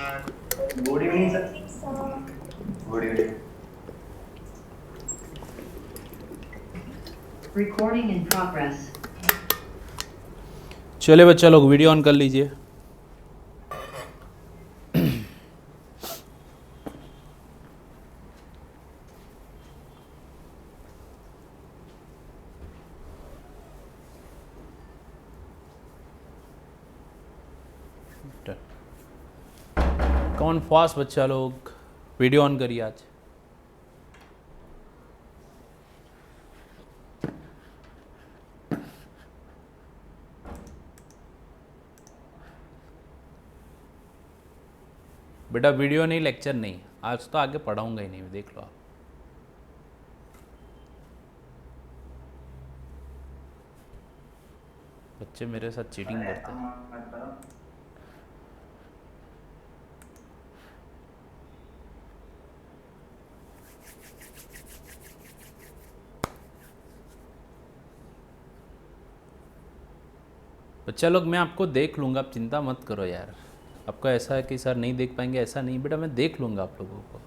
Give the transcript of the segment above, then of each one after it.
Good evening sir. Good evening. Recording in progress. चले बच्चा लोग वीडियो ऑन कर लीजिए। कौन फास्ट बच्चा लोग वीडियो ऑन करिए आज। बेटा वीडियो नहीं, लेक्चर नहीं, आज तो आगे पढ़ाऊंगा ही नहीं, देख लो आप। बच्चे मेरे साथ चीटिंग करते हैं। बच्चा लोग मैं आपको देख लूँगा, आप चिंता मत करो यार। आपका ऐसा है कि सर नहीं देख पाएंगे, ऐसा नहीं बेटा, मैं देख लूँगा आप लोगों को।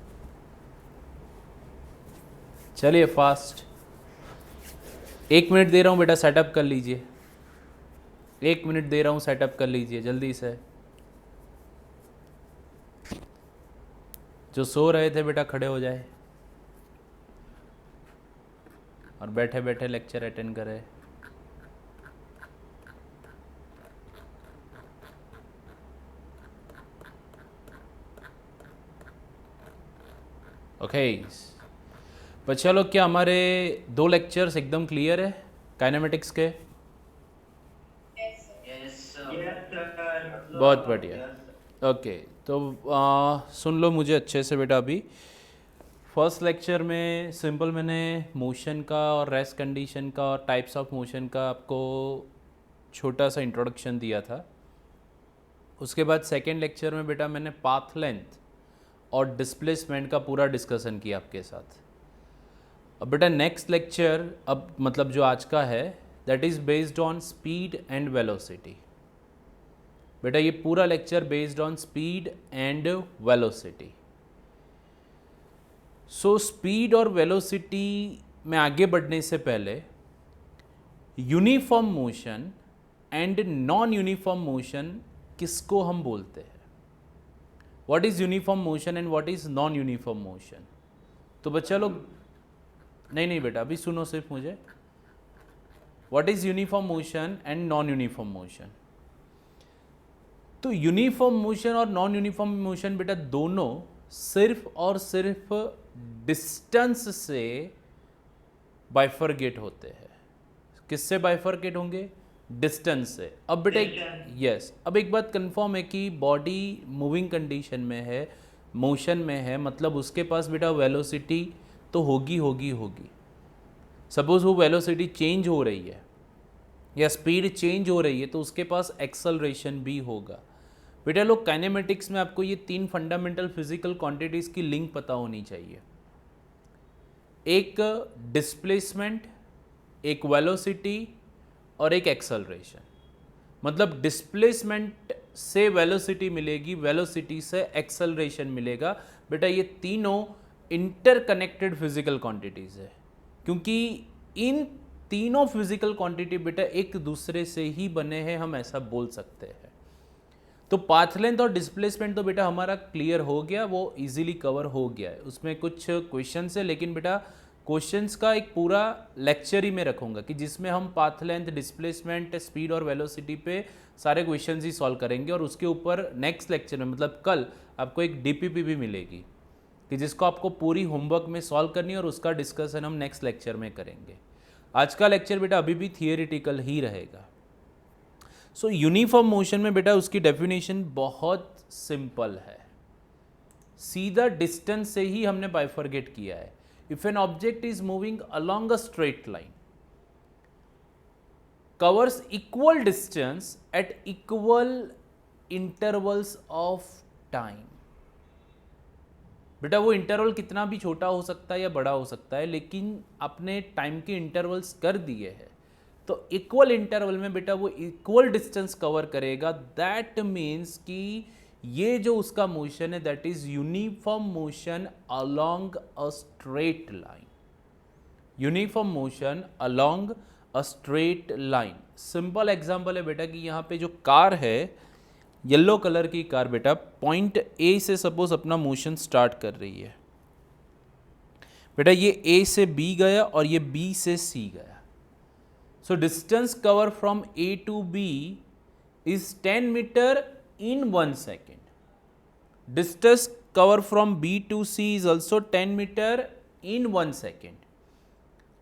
चलिए फास्ट, 1 मिनट दे रहा हूँ बेटा, सेटअप कर लीजिए। 1 मिनट दे रहा हूँ, सेटअप कर लीजिए जल्दी से। जो सो रहे थे बेटा खड़े हो जाए और बैठे बैठे लेक्चर अटेंड करें। ओके बच्चा लोग, क्या हमारे 2 लेक्चर्स एकदम क्लियर है काइनेमेटिक्स के? बहुत बढ़िया। ओके तो सुन लो मुझे अच्छे से बेटा। अभी फर्स्ट लेक्चर में सिंपल मैंने मोशन का और रेस्ट कंडीशन का और टाइप्स ऑफ मोशन का आपको छोटा सा इंट्रोडक्शन दिया था। उसके बाद सेकेंड लेक्चर में बेटा मैंने पाथ लेंथ और डिस्प्लेसमेंट का पूरा डिस्कशन किया आपके साथ। अब बेटा नेक्स्ट लेक्चर, अब मतलब जो आज का है, that is based on speed and velocity. बेटा ये पूरा lecture based on speed and velocity. So speed और वेलोसिटी में आगे बढ़ने से पहले uniform motion and non uniform motion किसको हम बोलते हैं? What is uniform motion and what is non uniform motion? तो बच्चा लोग, नहीं बेटा अभी सुनो सिर्फ मुझे। What is uniform motion and non uniform motion? तो यूनिफॉर्म मोशन और नॉन यूनिफॉर्म मोशन बेटा दोनों सिर्फ और सिर्फ डिस्टेंस से बाइफरगेट होते हैं। किससे बाइफरगेट होंगे? डिस्टेंस से। अब बेटा यस, अब एक बात कंफर्म है कि बॉडी मूविंग कंडीशन में है, मोशन में है, मतलब उसके पास बेटा वेलोसिटी तो होगी। सपोज वो वेलोसिटी चेंज हो रही है या स्पीड चेंज हो रही है तो उसके पास एक्सेलरेशन भी होगा। बेटा लोग काइनेमेटिक्स में आपको ये 3 फंडामेंटल फिजिकल क्वांटिटीज़ की लिंक पता होनी चाहिए। एक डिस्प्लेसमेंट, एक वेलोसिटी और एक एक्सेलरेशन। मतलब डिस्प्लेसमेंट से वेलोसिटी मिलेगी, वेलोसिटी से एक्सेलरेशन मिलेगा। बेटा ये तीनों इंटरकनेक्टेड फिजिकल क्वांटिटीज़ है, क्योंकि इन तीनों फिजिकल क्वांटिटी बेटा एक दूसरे से ही बने हैं, हम ऐसा बोल सकते हैं। तो पाथ लेंथ और डिस्प्लेसमेंट तो बेटा हमारा क्लियर हो गया, वो इजीली कवर हो गया है। उसमें कुछ क्वेश्चंस है, लेकिन बेटा क्वेश्चंस का एक पूरा लेक्चर ही मैं रखूँगा कि जिसमें हम पाथ लेंथ, डिस्प्लेसमेंट, स्पीड और वेलोसिटी पे सारे क्वेश्चंस ही सॉल्व करेंगे। और उसके ऊपर नेक्स्ट लेक्चर में मतलब कल आपको एक डीपीपी भी मिलेगी कि जिसको आपको पूरी होमवर्क में सॉल्व करनी है, और उसका डिस्कशन हम नेक्स्ट लेक्चर में करेंगे। आज का लेक्चर बेटा अभी भी थियोरिटिकल ही रहेगा। सो यूनिफॉर्म मोशन में बेटा उसकी डेफिनेशन बहुत सिंपल है, सीधा डिस्टेंस से ही हमने बाइफरगेट किया है। If an object is moving along a straight line covers equal distance at equal intervals of time. बेटा वो इंटरवल कितना भी छोटा हो सकता है या बड़ा हो सकता है, लेकिन अपने टाइम के इंटरवल्स कर दिए हैं तो इक्वल इंटरवल में बेटा वो इक्वल डिस्टेंस कवर करेगा। दैट मीन्स कि ये जो उसका मोशन है that is uniform motion along a straight line, uniform motion along a straight line. Simple example है बेटा कि यहाँ पे जो कार है, येलो कलर की कार बेटा, पॉइंट ए से सपोज अपना मोशन स्टार्ट कर रही है बेटा, ये ए से बी गया और ये बी से सी गया। So distance cover from A to B is 10 metre in 1 second. Distance cover from B to C is also 10 meter in 1 second.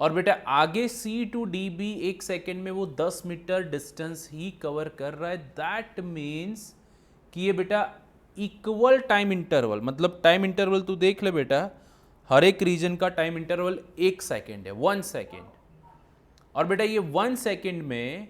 और बेटा आगे C to D भी 1 सेकेंड में वो 10 मीटर डिस्टेंस ही कवर कर रहा है। दैट मीन्स कि ये बेटा इक्वल टाइम इंटरवल, मतलब टाइम इंटरवल तू देख ले बेटा, हर एक रीजन का टाइम इंटरवल 1 सेकेंड है, 1 सेकेंड। और बेटा ये 1 सेकेंड में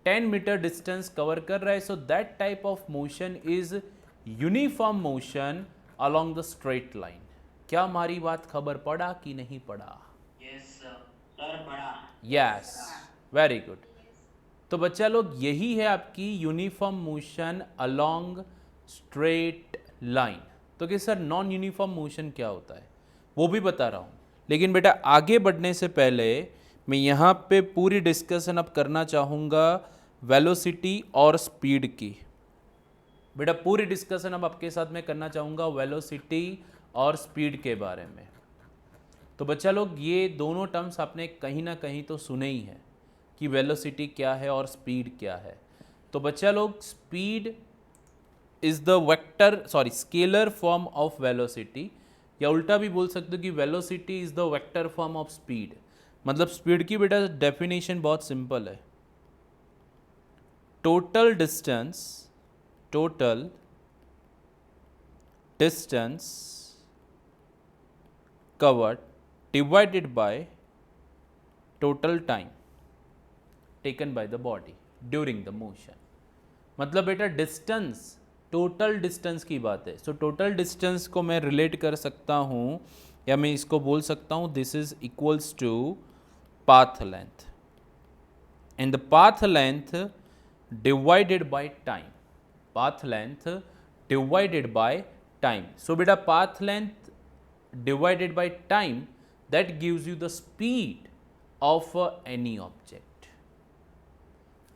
10 मीटर डिस्टेंस कवर कर रहा है। So that type of motion is uniform motion along the straight line. क्या हमारी बात खबर पड़ा कि नहीं पड़ा? यस सर पढ़ा। Yes, very good. तो बच्चा लोग यही है आपकी uniform motion along straight line. तो कि सर नॉन यूनिफॉर्म मोशन क्या होता है वो भी बता रहा हूँ, लेकिन बेटा आगे बढ़ने से पहले मैं यहाँ पे पूरी डिस्कशन अब करना चाहूँगा वेलोसिटी और स्पीड की। बेटा पूरी डिस्कशन अब आपके साथ में करना चाहूँगा वेलोसिटी और स्पीड के बारे में। तो बच्चा लोग ये दोनों टर्म्स आपने कहीं ना कहीं तो सुने ही हैं कि वेलोसिटी क्या है और स्पीड क्या है। तो बच्चा लोग speed is the vector scalar form of velocity, या उल्टा भी बोल सकते हो कि velocity is the vector form of speed. मतलब स्पीड की बेटा डेफिनेशन बहुत सिंपल है, total distance covered divided by total time taken by the body during the motion. मतलब बेटा डिस्टेंस, टोटल डिस्टेंस की बात है। सो टोटल डिस्टेंस को मैं रिलेट कर सकता हूँ, या मैं इसको बोल सकता हूँ this is equals to path length, and the path length divided by time, path length divided by time. So beta path length divided by time, that gives you the speed of any object.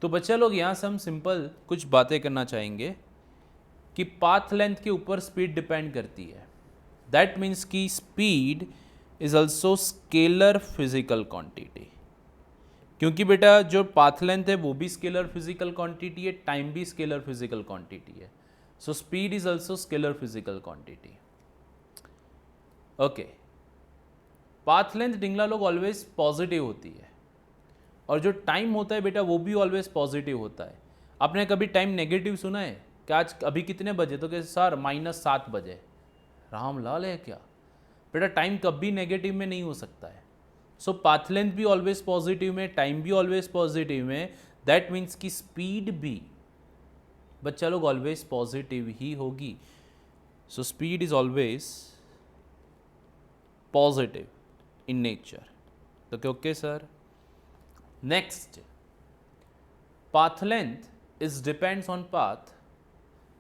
तो बच्चा लोग यहाँ से हम simple कुछ बातें करना चाहेंगे कि पाथ लेंथ के ऊपर स्पीड डिपेंड करती है। दैट मीन्स कि speed is also scalar physical quantity, क्योंकि बेटा जो पाथ लेंथ है वो भी स्केलर फिजिकल क्वांटिटी है, टाइम भी स्केलर फिजिकल क्वांटिटी है। So speed is also scalar physical quantity. Okay, path length डिंगला लोग ऑलवेज पॉजिटिव होती है, और जो टाइम होता है बेटा वो भी ऑलवेज पॉजिटिव होता है। आपने कभी टाइम नेगेटिव सुना है कि आज अभी कितने बजे? तो कि सर -7 बजे। रामलाल है क्या? बेटा टाइम कभी नेगेटिव में नहीं हो सकता है। सो पाथ लेंथ भी ऑलवेज पॉजिटिव में, टाइम भी ऑलवेज पॉजिटिव में। दैट मीन्स कि स्पीड भी बच्चा लोग ऑलवेज पॉजिटिव ही होगी। सो speed is always positive in nature. तो क्या okay sir? Next, path length is depends on path,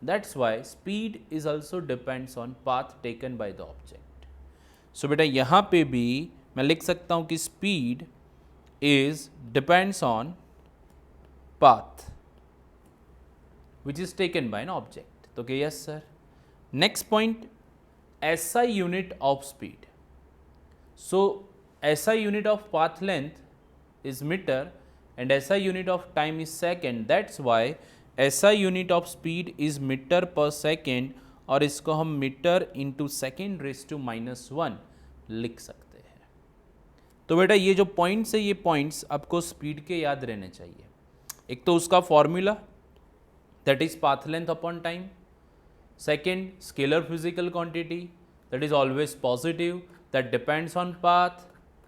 that's why speed is also depends on path taken by the object. So बेटा यहाँ पे भी मैं लिख सकता हूँ कि speed is depends on path which is taken by an object. तो क्या yes sir? Next point, SI unit of speed. So SI unit of path length is meter and SI unit of time is second. That's why SI unit of speed is meter per second, और इसको हम metre into second raise to -1 लिख सकते हैं। तो बेटा ये जो पॉइंट्स है, ये पॉइंट्स आपको स्पीड के याद रहने चाहिए। एक तो उसका formula that is path length upon time, second scalar physical quantity that is always positive that depends on path,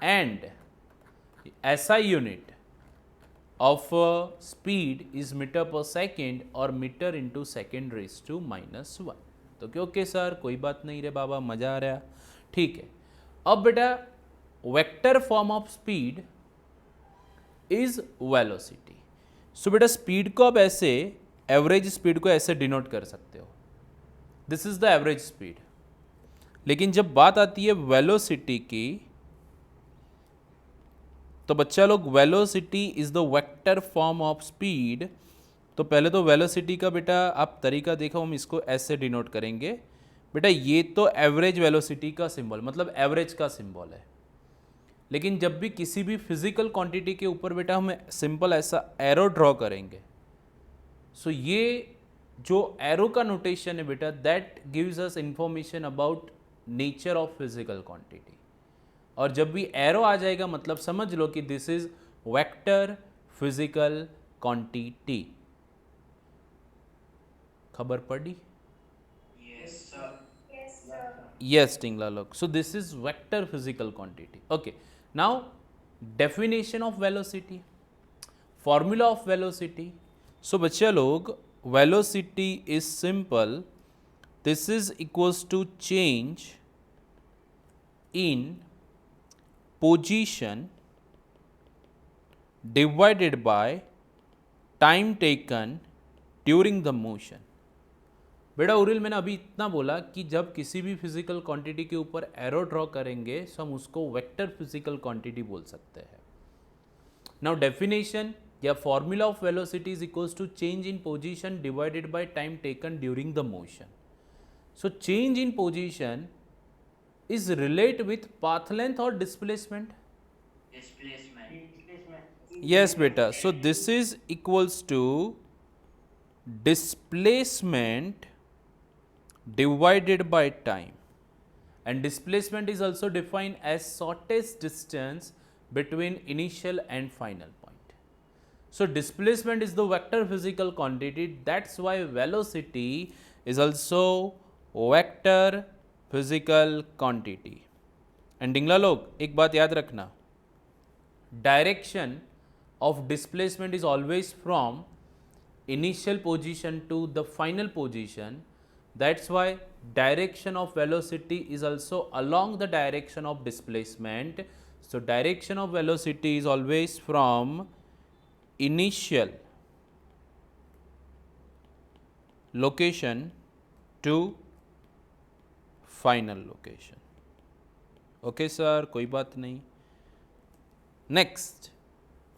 and SI unit of speed is meter per second और metre into second raise to -1। तो क्या okay sir? कोई बात नहीं रे बाबा, मजा आ रहा? ठीक है। अब बेटा vector form of speed is velocity. So बेटा स्पीड को अब ऐसे, एवरेज स्पीड को ऐसे डिनोट कर सकते हो। This is the average speed. लेकिन जब बात आती है वेलोसिटी की, तो बच्चा लोग velocity is the vector form of speed. तो पहले तो वेलोसिटी का बेटा आप तरीका देखो, हम इसको ऐसे डिनोट करेंगे। बेटा ये तो एवरेज वेलोसिटी का सिंबल, मतलब एवरेज का सिंबल है। लेकिन जब भी किसी भी फिजिकल क्वांटिटी के ऊपर बेटा हम सिंपल ऐसा एरो ड्रॉ करेंगे, सो ये जो एरो का नोटेशन है बेटा, that gives us information about nature of physical quantity. और जब भी एरो आ जाएगा मतलब समझ लो कि this is vector physical quantity. खबर पड़ी? Yes, sir. Yes, sir. Yes, Tingla log. So this is vector physical quantity. Okay. Now definition of velocity, formula of velocity. So बच्चा लोग, velocity is simple. This is equals to change in position divided by time taken during the motion. बेटा उरिल, मैंने अभी इतना बोला कि जब किसी भी फिजिकल क्वांटिटी के ऊपर एरो ड्रॉ करेंगे तो हम उसको वेक्टर फिजिकल क्वांटिटी बोल सकते हैं। नाउ डेफिनेशन या formula of velocity is equals to change in position divided by time taken during the motion. So change in position is relate with path length और displacement. Yes बेटा, so this is equals to displacement divided by time, and displacement is also defined as shortest distance between initial and final point. So displacement is the vector physical quantity, that's why velocity is also vector physical quantity. And डिंगला लोग एक बात याद रखना, direction of displacement is always from initial position to the final position. That's why direction of velocity is also along the direction of displacement. So direction of velocity is always from initial location to final location. Okay sir, कोई बात नहीं। Next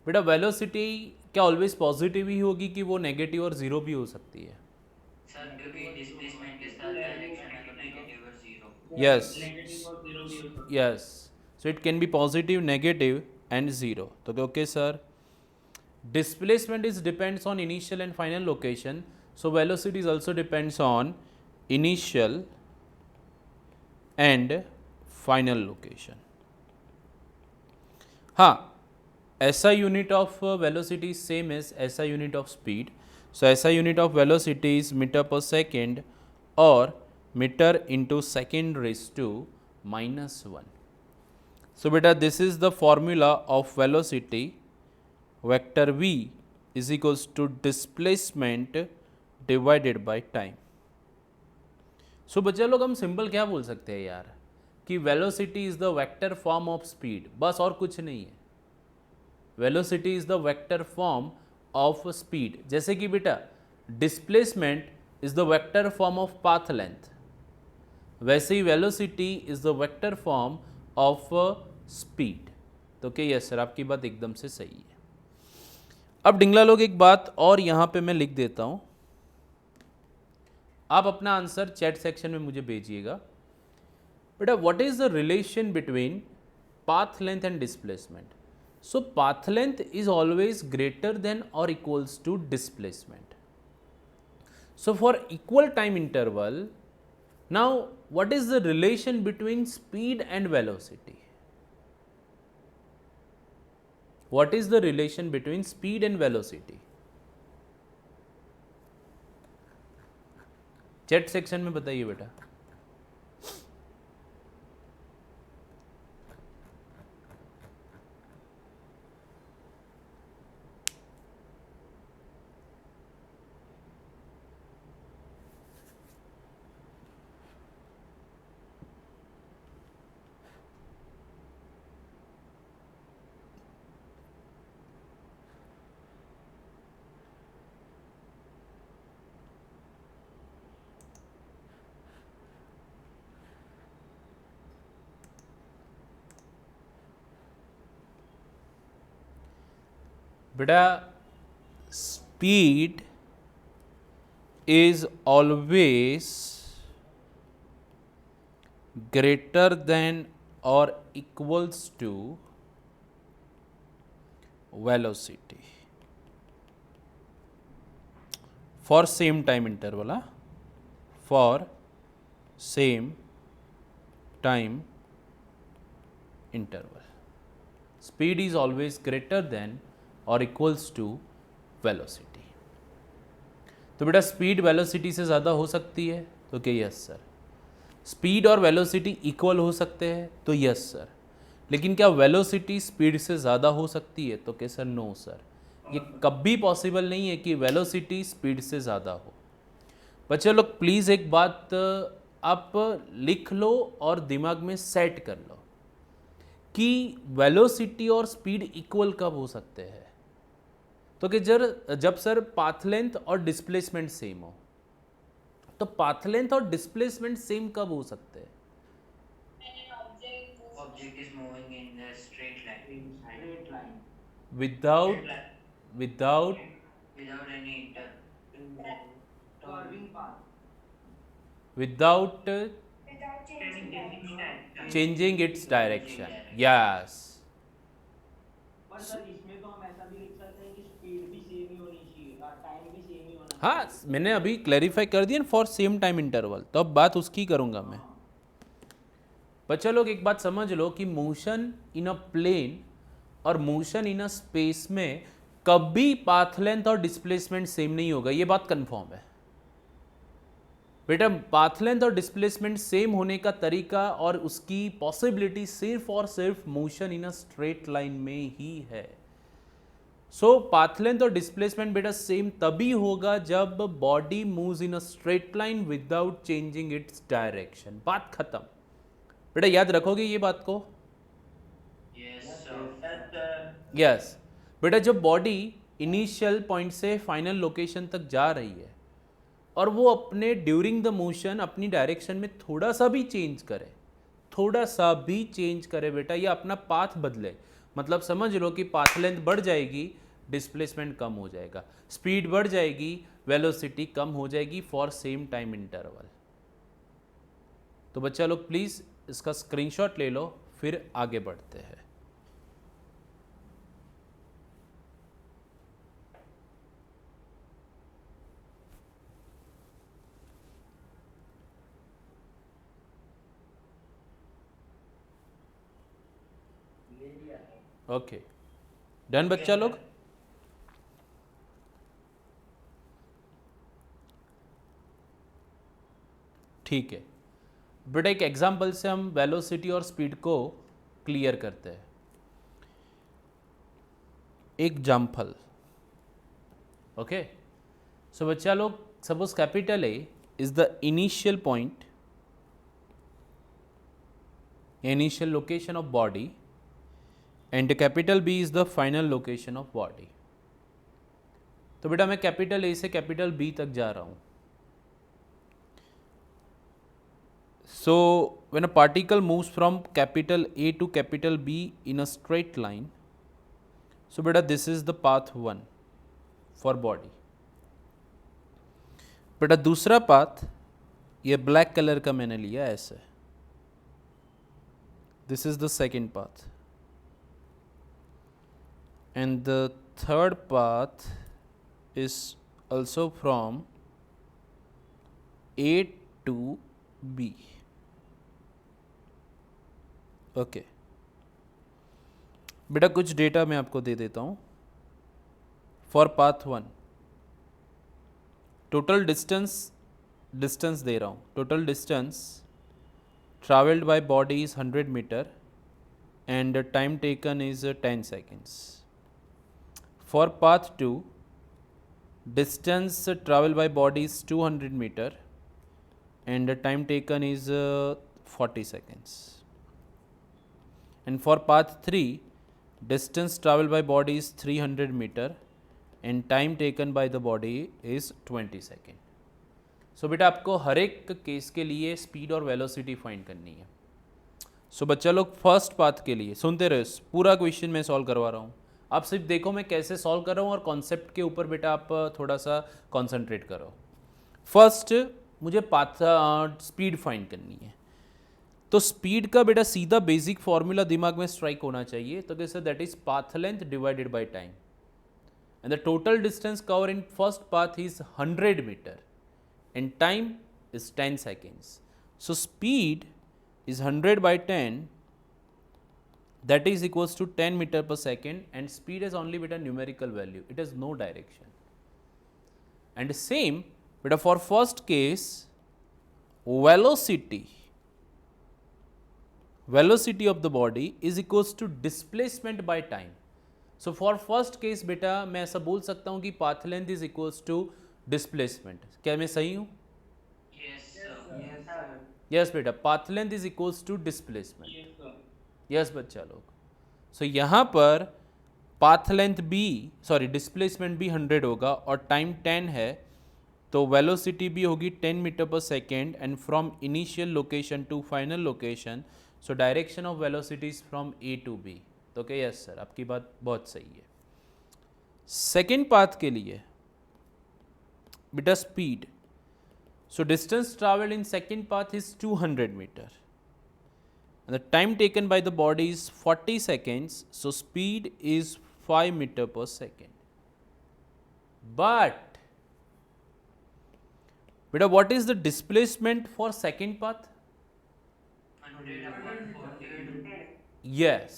बेटा, velocity क्या always positive ही होगी कि वो negative और zero भी हो सकती है? सर क्योंकि डिस्प्लेसमेंट के साथ डायरेक्शन है तो नेगेटिव और जीरो। यस नेगेटिव और जीरो भी हो सकता है। Yes, so it can be positive, negative and zero. तो okay sir, displacement is depends on initial and final location, so velocity is also depends on initial and final location. हाँ, SI unit of velocity is same as SI unit of speed. So SI unit of velocity is meter per second or meter into second raised to -1. So beta, this is the formula of velocity. Vector V is equals to displacement divided by time. So बच्चा लोग हम simple क्या बोल सकते हैं यार, कि velocity is the vector form of speed, बस और कुछ नहीं है। Velocity is the vector form of speed. जैसे कि बेटा displacement is the vector form of path length, वैसे ही velocity is the vector form of speed. तो क्या यस सर, आपकी बात एकदम से सही है। अब डिंगला लोग एक बात और यहाँ पे मैं लिख देता हूँ, आप अपना आंसर चैट सेक्शन में मुझे भेजिएगा। बेटा what is the relation between path length and displacement? So path length is always greater than or equals to displacement. So for equal time interval, now what is the relation between speed and velocity? What is the relation between speed and velocity? Chat section में बताइए बेटा। बेटा speed is always greater than or equals to velocity for same time interval, for same time interval. Speed is always greater than or equals to velocity. तो बेटा speed velocity से ज़्यादा हो सकती है, तो क्या यस सर। स्पीड और वेलोसिटी इक्वल हो सकते हैं, तो यस सर। लेकिन क्या वेलोसिटी स्पीड से ज़्यादा हो सकती है, तो क्या सर नो सर। ये कभी पॉसिबल नहीं है कि वेलोसिटी स्पीड से ज़्यादा हो। बच्चे लोग प्लीज़ एक बात आप लिख लो और दिमाग में सेट कर लो कि वेलोसिटी और स्पीड इक्वल कब हो सकते हैं, तो कि जब सर पाथ लेंथ और डिस्प्लेसमेंट सेम हो। तो पाथ लेंथ और डिस्प्लेसमेंट सेम कब हो सकते हैं? Object is moving in the straight line without without any without Changing changing its direction. Yes पर सर इसमें तो हम ऐसा भी लिख सकते हैं कि स्पीड भी सेम ही होनी चाहिए और टाइम भी सेम ही होना हाँ, मैंने अभी क्लैरिफाई कर दिया फॉर सेम टाइम इंटरवल, तो अब बात उसकी करूंगा मैं। बच्चा लोग एक बात समझ लो कि मोशन इन अ प्लेन और मोशन इन अ स्पेस में कभी पाथ लेंथ और डिस्प्लेसमेंट सेम नहीं होगा, ये बात कंफर्म है। बेटा पाथ लेंथ और डिस्प्लेसमेंट सेम होने का तरीका और उसकी पॉसिबिलिटी सिर्फ और सिर्फ motion in a straight line में ही है। सो पाथ लेंथ और डिस्प्लेसमेंट बेटा सेम तभी होगा जब body moves in a straight line without changing its direction. बात खत्म। बेटा याद रखोगे ये बात को? यस बेटा जब बॉडी इनिशियल पॉइंट से फाइनल लोकेशन तक जा रही है और वो अपने ड्यूरिंग द मोशन अपनी डायरेक्शन में थोड़ा सा भी चेंज करे बेटा, या अपना पाथ बदले, मतलब समझ लो कि पाथ लेंथ बढ़ जाएगी, डिस्प्लेसमेंट कम हो जाएगा, स्पीड बढ़ जाएगी, वेलोसिटी कम हो जाएगी फॉर सेम टाइम इंटरवल। तो बच्चा लोग प्लीज़ इसका स्क्रीनशॉट ले लो, फिर आगे बढ़ते हैं। ओके डन बच्चा लोग। ठीक है बेटा, एक एग्जांपल से हम वेलोसिटी और स्पीड को क्लियर करते हैं। Example okay. सो बच्चा लोग suppose capital A is the initial point, initial location of body, and capital B is the final location of body. तो बेटा मैं कैपिटल ए से कैपिटल बी तक जा रहा हूं। So when a particle moves from capital A to capital B in a straight line, so beta this is the path 1 for body. बेटा दूसरा पाथ ये ब्लैक कलर का मैंने लिया ऐसे, this is the second path, and the third path is also from A to B. Okay बेटा कुछ data मैं आपको दे देता हूँ। फॉर पाथ 1 टोटल डिस्टेंस दे रहा हूँ। Total distance travelled by body is 100 metre and time taken is 10 seconds. For path 2 distance travelled by body is 200 metre and time taken is 40 seconds. And for path 3, distance traveled by body is 300 meter and time taken by the body is 20 seconds. So बेटा आपको हर एक case के लिए speed और velocity find करनी है। So बच्चा लोग फर्स्ट पाथ के लिए सुनते रहो, पूरा क्वेश्चन मैं सॉल्व करवा रहा हूँ, आप सिर्फ देखो मैं कैसे सॉल्व कर रहा हूँ और कॉन्सेप्ट के ऊपर बेटा आप थोड़ा सा कॉन्सेंट्रेट करो। फर्स्ट मुझे पाथ स्पीड फाइंड करनी है, तो स्पीड का बेटा सीधा बेसिक फॉर्मूला दिमाग में स्ट्राइक होना चाहिए। तो कैसे, that is path length divided by time, and the total distance cover in first path is 100 metre and time is 10 seconds. So speed is 100 by 10, that is equals to 10 meter per second, and speed has only beta numerical value, it has no direction. And same beta for first case, velocity of the body is equals to displacement by time. So for first case beta मैं ऐसा बोल सकता हूँ कि path length is equals to displacement. क्या मैं सही हूँ? Yes, sir. यस बेटा, path length is equals to displacement. Yes बच्चा लोग, सो यहाँ पर पाथ लेंथ भी डिस्प्लेसमेंट भी 100 होगा और टाइम 10 है, तो वेलोसिटी भी होगी 10 मीटर पर second, and from initial location to final location, so direction of velocity is from A to B. तो क्या यस सर, आपकी बात बहुत सही है। सेकेंड पाथ के लिए beta speed, so distance traveled in second path is 200 meter and the time taken by the body is 40 seconds, so speed is 5 meter per second. But beta what is the displacement for second path? 100 upon 40. Yes,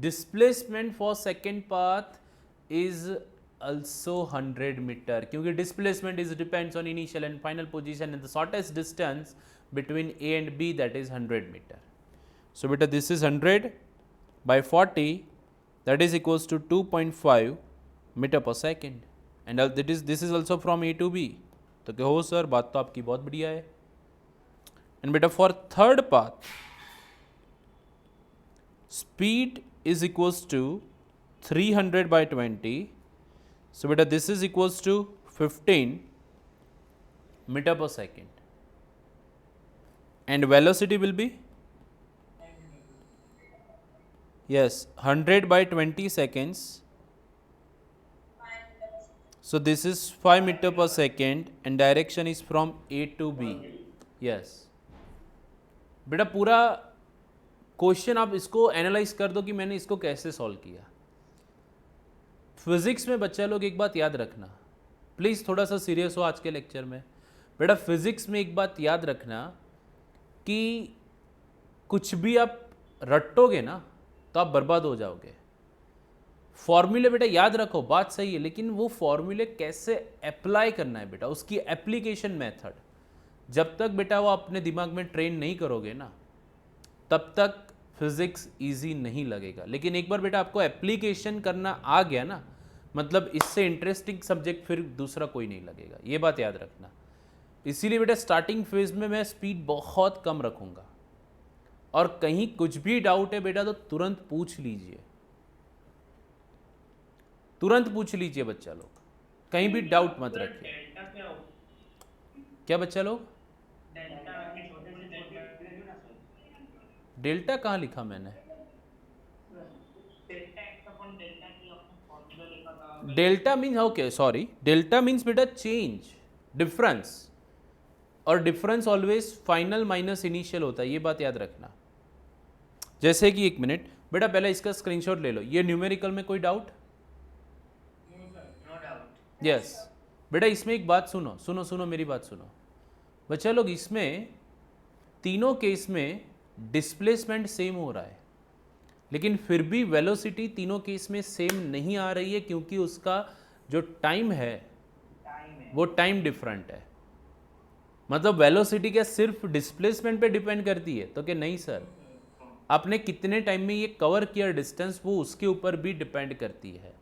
displacement for second path is also 100 meter, क्योंकि displacement is depends on initial and final position and the shortest distance between A and B, that is 100 meter. So beta this is 100 by 40, that is equals to 2.5 meter per second, and this is also from A to B. तो क्या हो sir, बात तो आपकी बहुत बढ़िया है। And beta for third path, speed is equals to 300 by 20. So beta this is equals to 15 meter per second, and velocity will be, yes, 100 by 20 seconds. So this is 5 meter per second and direction is from A to B. Yes बेटा, पूरा question आप इसको analyse कर दो कि मैंने इसको कैसे सॉल्व किया। फिजिक्स में बच्चा लोग एक बात याद रखना, प्लीज़ थोड़ा सा सीरियस हो आज के लेक्चर में। बेटा फिजिक्स में एक बात याद रखना कि कुछ भी आप रटोगे ना तो आप बर्बाद हो जाओगे। फॉर्मूले बेटा याद रखो, बात सही है, लेकिन वो फॉर्मूले कैसे अप्लाई करना है बेटा, उसकी एप्लीकेशन मेथड जब तक बेटा वो अपने दिमाग में ट्रेन नहीं करोगे ना, तब तक फिजिक्स इजी नहीं लगेगा। लेकिन एक बार बेटा आपको एप्लीकेशन करना आ गया ना, मतलब इससे इंटरेस्टिंग सब्जेक्ट फिर दूसरा कोई नहीं लगेगा, ये बात याद रखना। इसीलिए बेटा स्टार्टिंग फेज में मैं स्पीड बहुत कम रखूँगा, और कहीं कुछ भी डाउट है बेटा तो तुरंत पूछ लीजिए, तुरंत पूछ लीजिए बच्चा लोग, कहीं भी डाउट मत रखिए। डेल्टा क्या हो? क्या बच्चा लोग? डेल्टा के छोटे से छोटे वैल्यू ना सर। डेल्टा कहाँ लिखा मैंने? डेल्टा एक्स अपॉन डेल्टा की आपने फॉर्मूला लिखा था। Delta means, okay sorry, delta means बेटा चेंज, डिफरेंस, और difference always final minus initial होता है, ये बात याद रखना। जैसे कि एक मिनट बेटा, पहले इसका स्क्रीनशॉट ले लो। ये न्यूमेरिकल में कोई डाउट? No doubt. यस बेटा, इसमें एक बात सुनो सुनो सुनो, मेरी बात सुनो बच्चा लोग, इसमें तीनों केस में डिस्प्लेसमेंट सेम हो रहा है, लेकिन फिर भी वेलोसिटी तीनों केस में सेम नहीं आ रही है, क्योंकि उसका जो टाइम है वो टाइम डिफरेंट है। मतलब वेलोसिटी क्या सिर्फ डिस्प्लेसमेंट पे डिपेंड करती है? तो क्या नहीं सर, आपने कितने टाइम में ये कवर किया डिस्टेंस, वो उसके ऊपर भी डिपेंड करती है।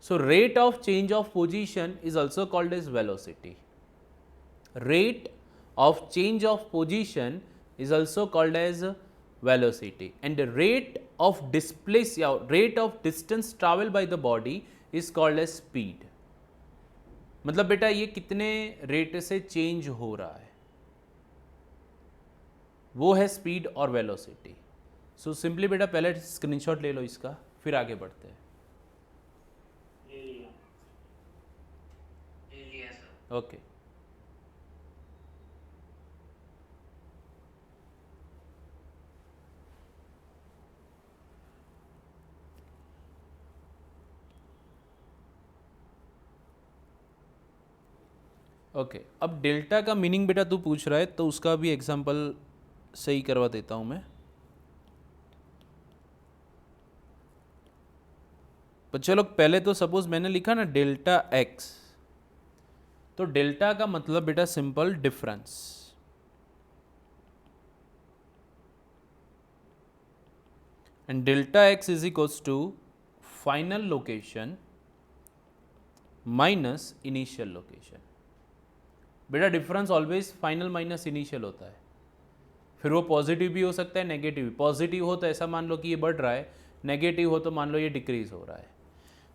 So rate of change of position is also called as velocity. Rate of change of position is also called as velocity, and the rate of rate of distance traveled by the body is called as speed. मतलब बेटा ये कितने rate से change हो रहा है, वो है स्पीड और वेलोसिटी। सो सिंपली बेटा पहले स्क्रीनशॉट ले लो इसका, फिर आगे बढ़ते हैं। ओके ओके अब डेल्टा का मीनिंग बेटा तू पूछ रहा है तो उसका भी एग्जांपल सही करवा देता हूँ मैं। तो चलो पहले तो सपोज मैंने लिखा ना डेल्टा एक्स, तो डेल्टा का मतलब बेटा simple difference. And delta x is equals to final location minus initial location. बेटा difference always final minus initial होता है, फिर वो पॉजिटिव भी हो सकता है नेगेटिव भी। पॉजिटिव हो तो ऐसा मान लो कि ये बढ़ रहा है, नेगेटिव हो तो मान लो ये डिक्रीज हो रहा है।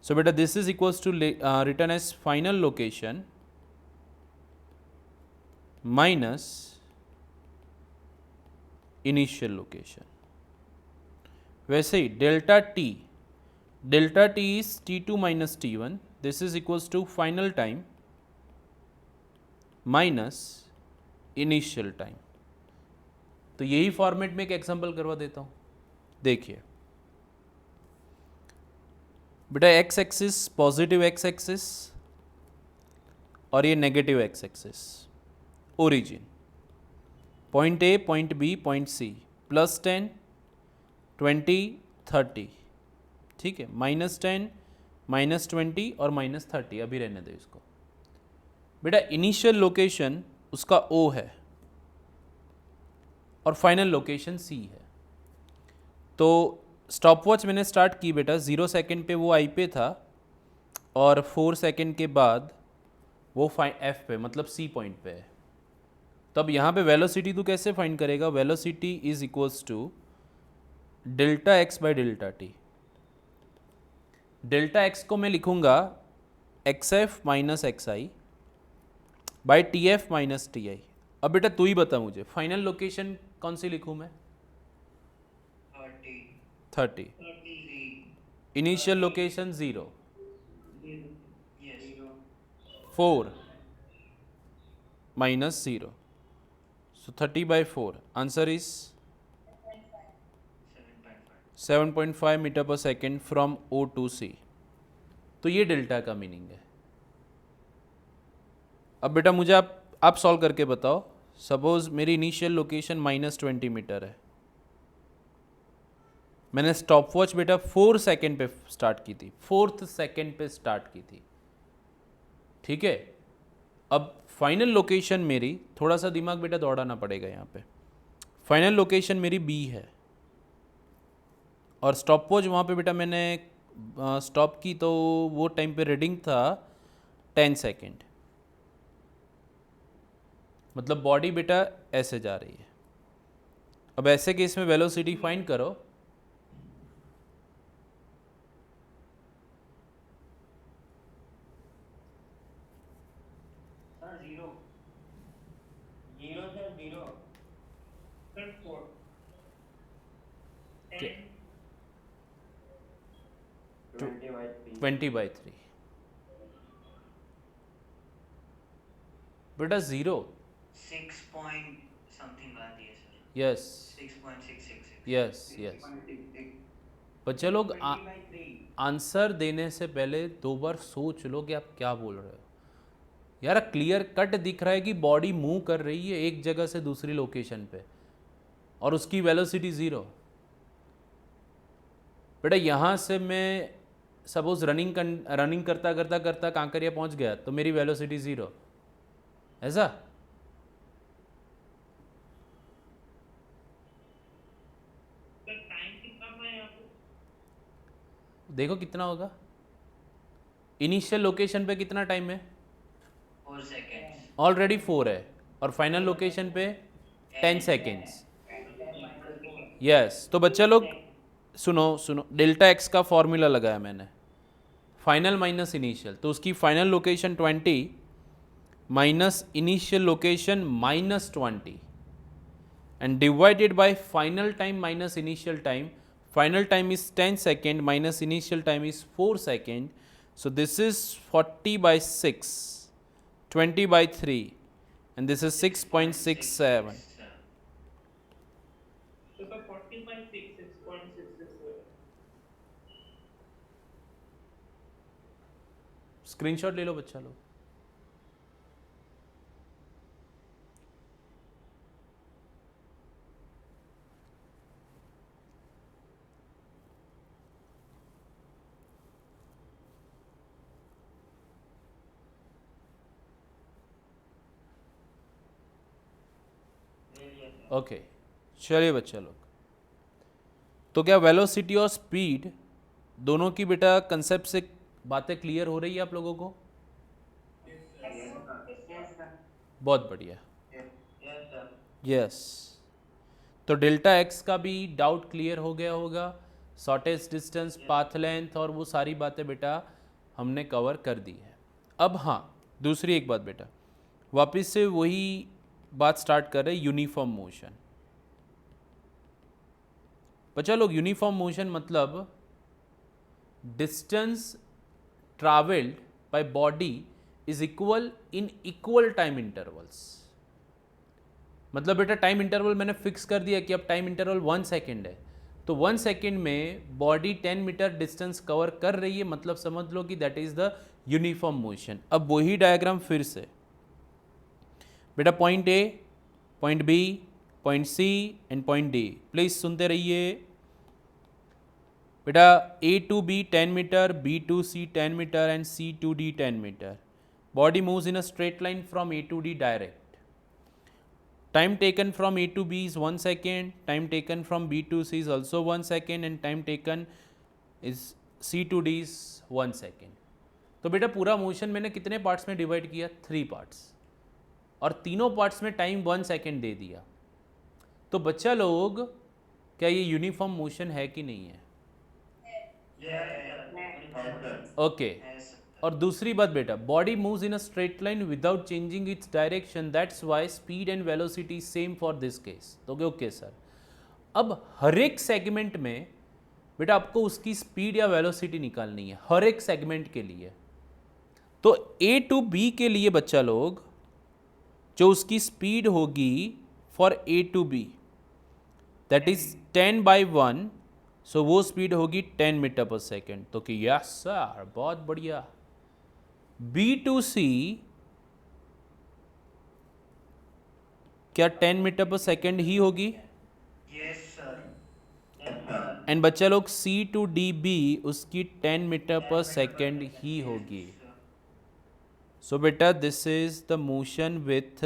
सो बेटा this is equals to return as final location minus initial location. वैसे ही delta t is T2 minus T1, this is equals to final time minus initial time. तो यही फॉर्मेट में एक एग्जांपल करवा देता हूं। देखिए बेटा x axis positive x axis और ये negative x axis, origin point A point B point C, +10 20 30, ठीक है, -10 -20 और -30 अभी रहने दो इसको। बेटा इनिशियल लोकेशन उसका O है और फाइनल लोकेशन C है। तो स्टॉप वॉच मैंने स्टार्ट की बेटा 0 सेकेंड पे वो I पे था और 4 सेकेंड के बाद वो F पे मतलब C पॉइंट पे है। तो अब यहाँ पे वेलोसिटी तू कैसे फाइंड करेगा? Velocity is equals to delta x by delta t. Delta x को मैं लिखूंगा x f minus x i by t f minus t i. अब बेटा तू ही बता मुझे फाइनल लोकेशन कौन सी लिखूं मैं? 30। Initial location 0, 4 minus 0, so 30 by 4, answer is 7.5 metre पर second from O to C। तो ये डेल्टा का मीनिंग है। अब बेटा मुझे आप सॉल्व करके बताओ। सपोज मेरी इनिशियल लोकेशन -20 मीटर है, मैंने स्टॉप वॉच बेटा 4 सेकेंड पे स्टार्ट की थी, 4th सेकेंड पे स्टार्ट की थी, ठीक है। अब फाइनल लोकेशन मेरी, थोड़ा सा दिमाग बेटा दौड़ाना पड़ेगा यहाँ पे, फाइनल लोकेशन मेरी B है और स्टॉप वॉच वहाँ पे बेटा मैंने स्टॉप की तो वो टाइम पे रीडिंग था 10 सेकेंड, मतलब बॉडी बेटा ऐसे जा रही है। अब ऐसे केस में वेलोसिटी फाइंड करो। सर 0 सर 0 सर 4 20/3 बेटा 0, 6 point something आती है सर, यस 6.666। यस। बच्चे लोग आंसर देने से पहले 2 बार सोच लो कि आप क्या बोल रहे हो। यार क्लियर कट दिख रहा है कि बॉडी मूव कर रही है एक जगह से दूसरी लोकेशन पे और उसकी वेलोसिटी 0। बेटा यहाँ से मैं सपोज रनिंग करता कांकरिया पहुँच गया तो मेरी वेलोसिटी 0, ऐसा। देखो कितना होगा, इनिशियल लोकेशन पे कितना टाइम है? 4 seconds। ऑलरेडी 4 है और फाइनल लोकेशन पे 10 सेकेंड्स, यस। तो बच्चा लोग सुनो, डेल्टा एक्स का फॉर्मूला लगाया मैंने, फाइनल माइनस इनिशियल, तो उसकी final location 20 minus initial location -20 and divided by final time minus initial time. Final time is 10 second minus initial time is 4 second. So this is 40/6 20/3 and this is 6.67. तो sir 40/6 screenshot ले लो बच्चा लोग। Okay चलिए बच्चा लोग, तो क्या velocity और स्पीड दोनों की बेटा कंसेप्ट से बातें क्लियर हो रही है आप लोगों को? बहुत बढ़िया। यस, तो डेल्टा एक्स का भी डाउट क्लियर हो गया होगा, शॉर्टेस्ट डिस्टेंस, पाथ लेंथ और वो सारी बातें बेटा हमने कवर कर दी है। अब हाँ, दूसरी एक बात बेटा, वापस से वही बात स्टार्ट कर रहे हैं, यूनिफॉर्म मोशन। बच्चा लोग, यूनिफॉर्म मोशन मतलब distance travelled by body is equal in equal time intervals. मतलब बेटा टाइम इंटरवल मैंने फिक्स कर दिया कि अब टाइम इंटरवल 1 सेकेंड है, तो 1 सेकेंड में बॉडी 10 मीटर डिस्टेंस कवर कर रही है, मतलब समझ लो कि that is the uniform motion. अब वही डायग्राम फिर से बेटा, point A, point B, point C and point D, please सुनते रहिए बेटा। A to B 10 metre, B to C 10 metre and C to D 10 metre. Body moves in a straight line from A to D direct. Time taken from A to B is 1 second, time taken from B to C is also 1 second and time taken is C to D is 1 second. तो बेटा पूरा motion मैंने कितने parts में divide किया? 3 parts, और तीनों parts में टाइम 1 सेकेंड दे दिया। तो बच्चा लोग, क्या ये यूनिफॉर्म मोशन है कि नहीं है? ओके। और दूसरी बात बेटा, body moves in a straight line without changing its direction, that's why speed and velocity same for this case. तो ओके सर, अब हर एक सेगमेंट में बेटा आपको उसकी स्पीड या वेलोसिटी निकालनी है, हर एक सेगमेंट के लिए। तो ए टू बी के लिए बच्चा लोग, जो उसकी स्पीड होगी for A to B that is 10/1, so वो स्पीड होगी 10 मीटर पर सेकेंड। तो कि यस सर, बहुत बढ़िया। बी टू सी क्या 10 मीटर पर सेकेंड ही होगी? Yes sir. एंड बच्चा लोग सी टू डी बी उसकी 10 मीटर पर सेकेंड ही होगी। सो बेटा this is the motion with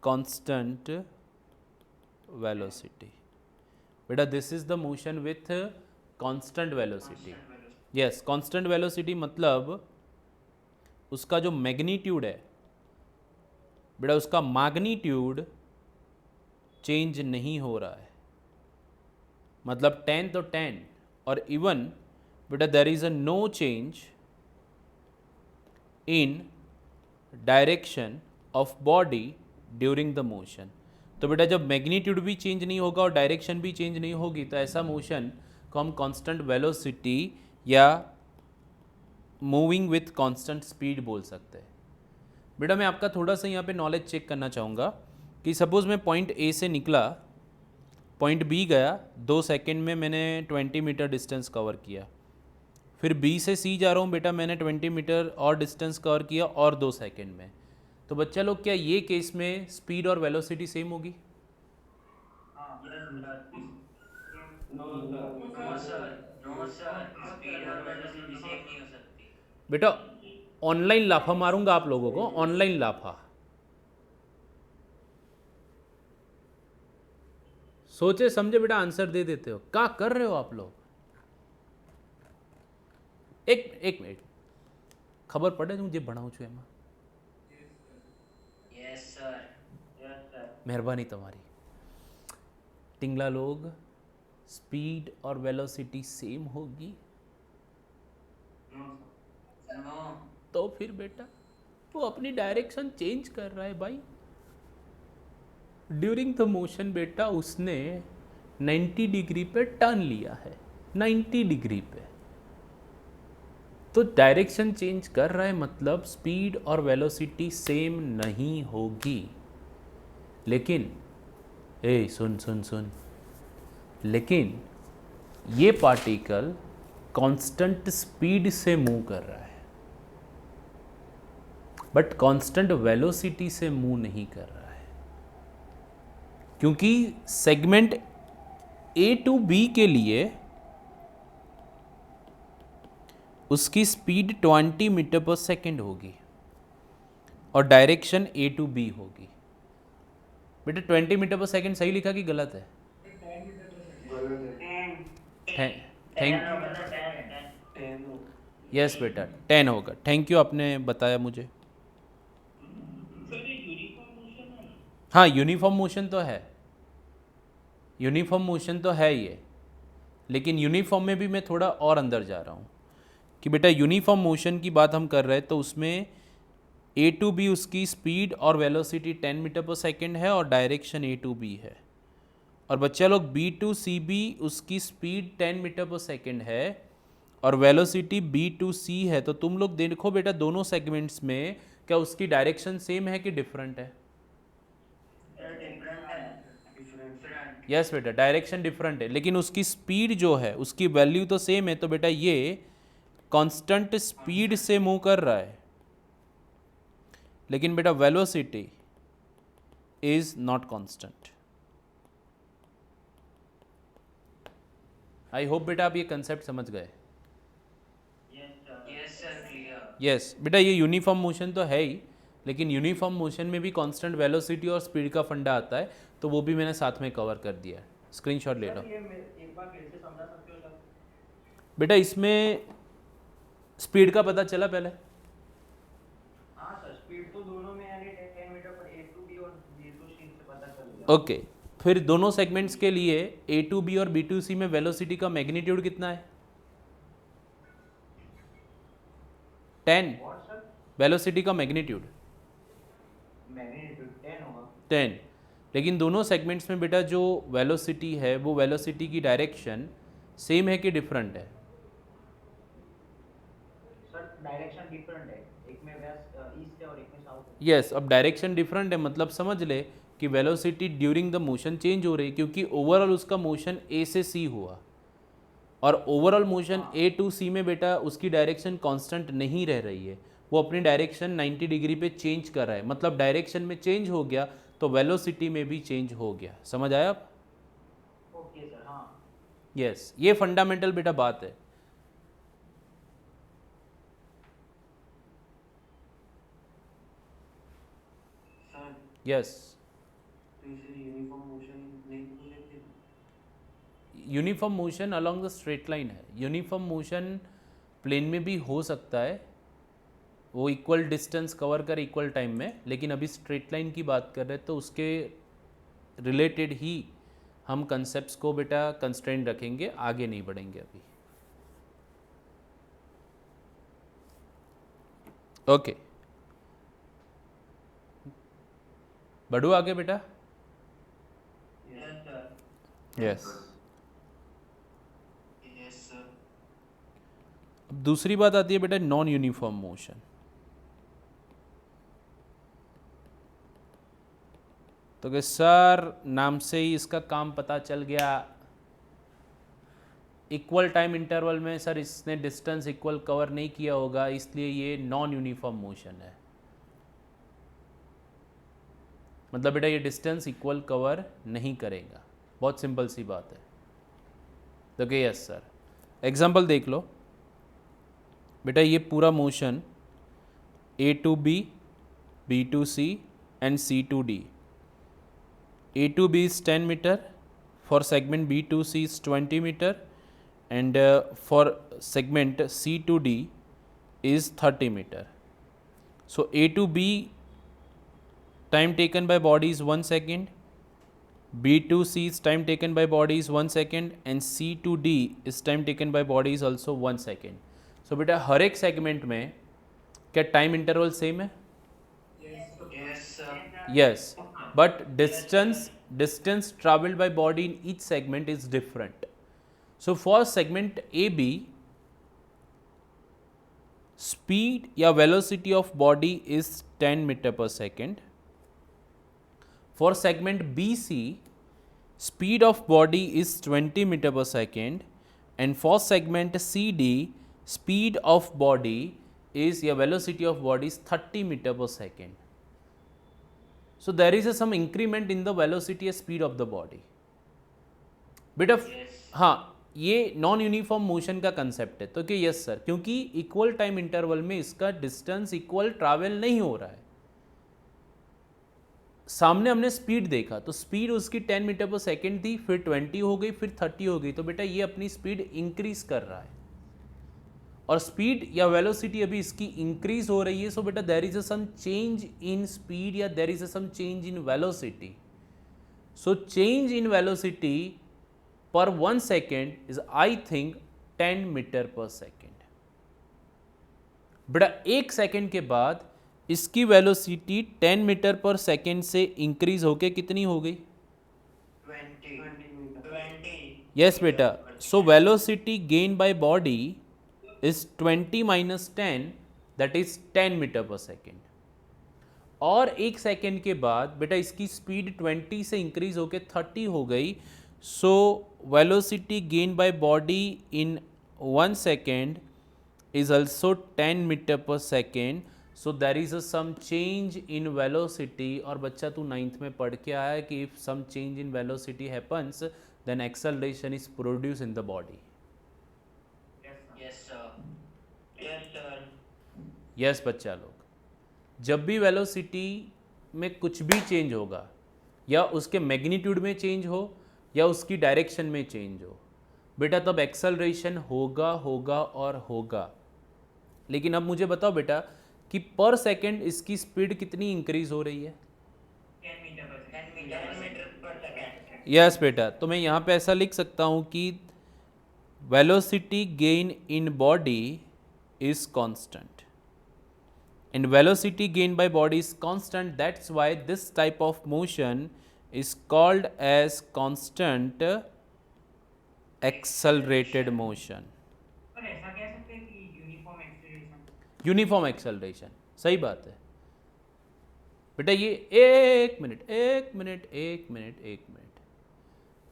constant velocity. बेटा this is the motion with constant velocity. Yes, constant velocity मतलब उसका जो मैग्नीट्यूड है बेटा, उसका मैग्नीट्यूड चेंज नहीं हो रहा है। मतलब 10 तो 10, और इवन बेटा there is a no change in direction of body during the motion. तो बेटा जब मैग्नीट्यूड भी चेंज नहीं होगा और डायरेक्शन भी चेंज नहीं होगी, तो ऐसा मोशन को हम कांस्टेंट वेलोसिटी या मूविंग विथ कांस्टेंट स्पीड बोल सकते हैं। बेटा मैं आपका थोड़ा सा यहाँ पे नॉलेज चेक करना चाहूँगा कि सपोज़ मैं पॉइंट ए से निकला, पॉइंट बी गया, 2 सेकेंड में मैंने 20 मीटर डिस्टेंस कवर किया। फिर बी से सी जा रहा हूँ बेटा, मैंने 20 मीटर और डिस्टेंस कवर किया और 2 सेकेंड में। तो बच्चा लोग, क्या ये केस में स्पीड और वेलोसिटी सेम होगी? नो सर, स्पीड और वेलोसिटी सेम नहीं हो सकती। बेटा ऑनलाइन लाफा मारूंगा आप लोगों को, ऑनलाइन लाफा। सोचे समझे बेटा आंसर दे देते हो, क्या कर रहे हो आप लोग? एक मिनट, खबर पड़े मुझे भणाऊं છું એમાં? Yes sir. मेहरबानी तुम्हारी। टिंगला लोग, स्पीड और वेलोसिटी सेम होगी? नो। तो फिर बेटा वो अपनी डायरेक्शन चेंज कर रहा है भाई। ड्यूरिंग द मोशन बेटा उसने 90 डिग्री पे टर्न लिया है, 90 डिग्री पे। तो डायरेक्शन चेंज कर रहा है मतलब स्पीड और वेलोसिटी सेम नहीं होगी, लेकिन सुन सुन सुन, लेकिन ये पार्टिकल कांस्टेंट स्पीड से मूव कर रहा है बट कांस्टेंट वेलोसिटी से मूव नहीं कर रहा है, क्योंकि सेगमेंट ए टू बी के लिए उसकी स्पीड 20 मीटर पर सेकेंड होगी और डायरेक्शन ए टू बी होगी। बेटा 20 मीटर पर सेकेंड सही लिखा कि गलत है? गलत है। थैंक यस बेटा 10 होगा। थैंक यू, आपने बताया मुझे। हाँ यूनिफॉर्म मोशन तो है, यूनिफॉर्म मोशन तो है ये, लेकिन यूनिफॉर्म में भी मैं थोड़ा और अंदर जा रहा हूँ कि बेटा यूनिफॉर्म मोशन की बात हम कर रहे हैं तो उसमें ए टू बी उसकी स्पीड और वेलोसिटी 10 मीटर पर सेकेंड है और डायरेक्शन ए टू बी है, और बच्चा लोग बी टू सी बी उसकी स्पीड 10 मीटर पर सेकेंड है और वेलोसिटी बी टू सी है। तो तुम लोग देखो बेटा दोनों सेगमेंट्स में क्या उसकी डायरेक्शन सेम है कि डिफरेंट है? यस बेटा डायरेक्शन डिफरेंट है, लेकिन उसकी स्पीड जो है उसकी वैल्यू तो सेम है। तो बेटा ये कांस्टेंट स्पीड से मूव कर रहा है, लेकिन बेटा velocity is not constant. I hope बेटा आप ये कंसेप्ट समझ गए। Yes sir clear. यस बेटा ये यूनिफॉर्म मोशन तो है ही, लेकिन यूनिफॉर्म मोशन में भी कांस्टेंट वेलोसिटी और स्पीड का फंडा आता है, तो वो भी मैंने साथ में कवर कर दिया है। स्क्रीनशॉट ले लो एक बार फिर से समझा सकते हो सर? बेटा। इसमें स्पीड का पता चला पहले? हाँ सर, स्पीड तो दोनों में यानी 10 मीटर पर ए टू बी और बी टू सी से पता चल गया। ओके फिर दोनों सेगमेंट्स के लिए ए टू बी और बी टू सी में वेलोसिटी का मैग्नीट्यूड कितना है? 10। और सर वेलोसिटी का मैग्नीट्यूड मैग्नीट्यूड 10 होगा। 10, लेकिन दोनों सेगमेंट्स में बेटा जो वेलोसिटी है वो वेलोसिटी की डायरेक्शन सेम है कि डिफरेंट है? सर डायरेक्शन डिफरेंट है, एक में वेस्ट ईस्ट है और एक में साउथ है। यस अब डायरेक्शन डिफरेंट है मतलब समझ ले कि velocity during the motion change हो रही है, क्योंकि ओवरऑल उसका मोशन ए से सी हुआ और ओवरऑल मोशन ए टू सी में बेटा उसकी डायरेक्शन कांस्टेंट नहीं रह रही है, वो अपनी डायरेक्शन 90 डिग्री पे चेंज कर रहा है। मतलब डायरेक्शन में चेंज हो गया तो वेलोसिटी में भी चेंज हो गया। समझ आया आप? Okay sir. हाँ यस ये फंडामेंटल बेटा बात है। सर यस तो इसे यूनिफॉर्म मोशन नहीं बोल सकते? Uniform motion along the straight line है। यूनिफॉर्म मोशन प्लेन में भी हो सकता है, वो इक्वल डिस्टेंस कवर कर इक्वल टाइम में, लेकिन अभी स्ट्रेट लाइन की बात कर रहे हैं तो उसके रिलेटेड ही हम कंसेप्ट्स को बेटा कंस्ट्रेंट रखेंगे, आगे नहीं बढ़ेंगे अभी। ओके बढ़ो आगे बेटा। Yes sir. Yes yes sir. अब दूसरी बात आती है बेटा नॉन यूनिफॉर्म मोशन। तो कि सर नाम से ही इसका काम पता चल गया, इक्वल टाइम इंटरवल में सर इसने डिस्टेंस इक्वल कवर नहीं किया होगा, इसलिए ये नॉन यूनिफॉर्म मोशन है। मतलब बेटा ये डिस्टेंस इक्वल कवर नहीं करेगा, बहुत सिंपल सी बात है। तो कि यस सर एग्जांपल देख लो बेटा, ये पूरा motion A to B, B to C and C to D. A to B is 10 meter, for segment B to C is 20 meter, and for segment C to D is 30 meter. So A to B time taken by body is 1 second, B to C is time taken by body is 1 second, and C to D is time taken by body is also 1 second. So बेटा हर एक segment में क्या time interval same है? Yes sir. Yes, but distance traveled by body in each segment is different. So for segment AB, speed या velocity of body is 10 meter per second. For segment BC, speed of body is 20 meter per second, and for segment CD, speed of body is या velocity of body is 30 meter per second. So there is some increment in the velocity and speed of the body. बेटा हाँ, ये non uniform motion का concept है, तो कि yes sir, क्योंकि equal time interval में इसका डिस्टेंस इक्वल ट्रैवल नहीं हो रहा है. सामने हमने स्पीड देखा तो स्पीड उसकी 10 मीटर पर सेकेंड थी, फिर 20 हो गई, फिर 30 हो गई, तो बेटा ये अपनी स्पीड इंक्रीज कर रहा है और स्पीड या वेलोसिटी अभी इसकी इंक्रीज हो रही है. सो बेटा there is a some change in speed या there is a some change in velocity. So change in velocity per 1 second is I think 10 metre पर सेकेंड. बेटा 1 सेकेंड के बाद इसकी वेलोसिटी 10 मीटर पर सेकेंड से इंक्रीज होके कितनी हो गई? 20 यस बेटा. So velocity gain by body is 20 minus 10, that is 10 metre पर सेकेंड. और 1 सेकेंड के बाद बेटा इसकी स्पीड 20 से इंक्रीज होके 30 हो गई. So velocity gained by body in 1 second is also 10 meter per second. So there is some change in velocity. और बच्चा तू 9th में पढ़ के आया कि if some change in velocity happens then acceleration is produced in the body. Yes sir. Yes बच्चा लोग, जब भी वेलोसिटी में कुछ भी चेंज होगा या उसके मैग्नीट्यूड में चेंज हो या उसकी डायरेक्शन में चेंज हो बेटा, तब एक्सेलरेशन होगा होगा और होगा. लेकिन अब मुझे बताओ बेटा कि पर सेकेंड इसकी स्पीड कितनी इंक्रीज हो रही है? 10 मीटर पर सेकेंड. यस बेटा, तो मैं यहाँ पे ऐसा लिख सकता हूँ कि velocity gain in body is constant and velocity gain by body is constant. That's why this type of motion is called as constant accelerated motion. पर ऐसा कह सकते हैं कि यूनिफॉर्म एक्सेलरेशन. यूनिफॉर्म एक्सेलरेशन, सही बात है बेटा. ये एक मिनट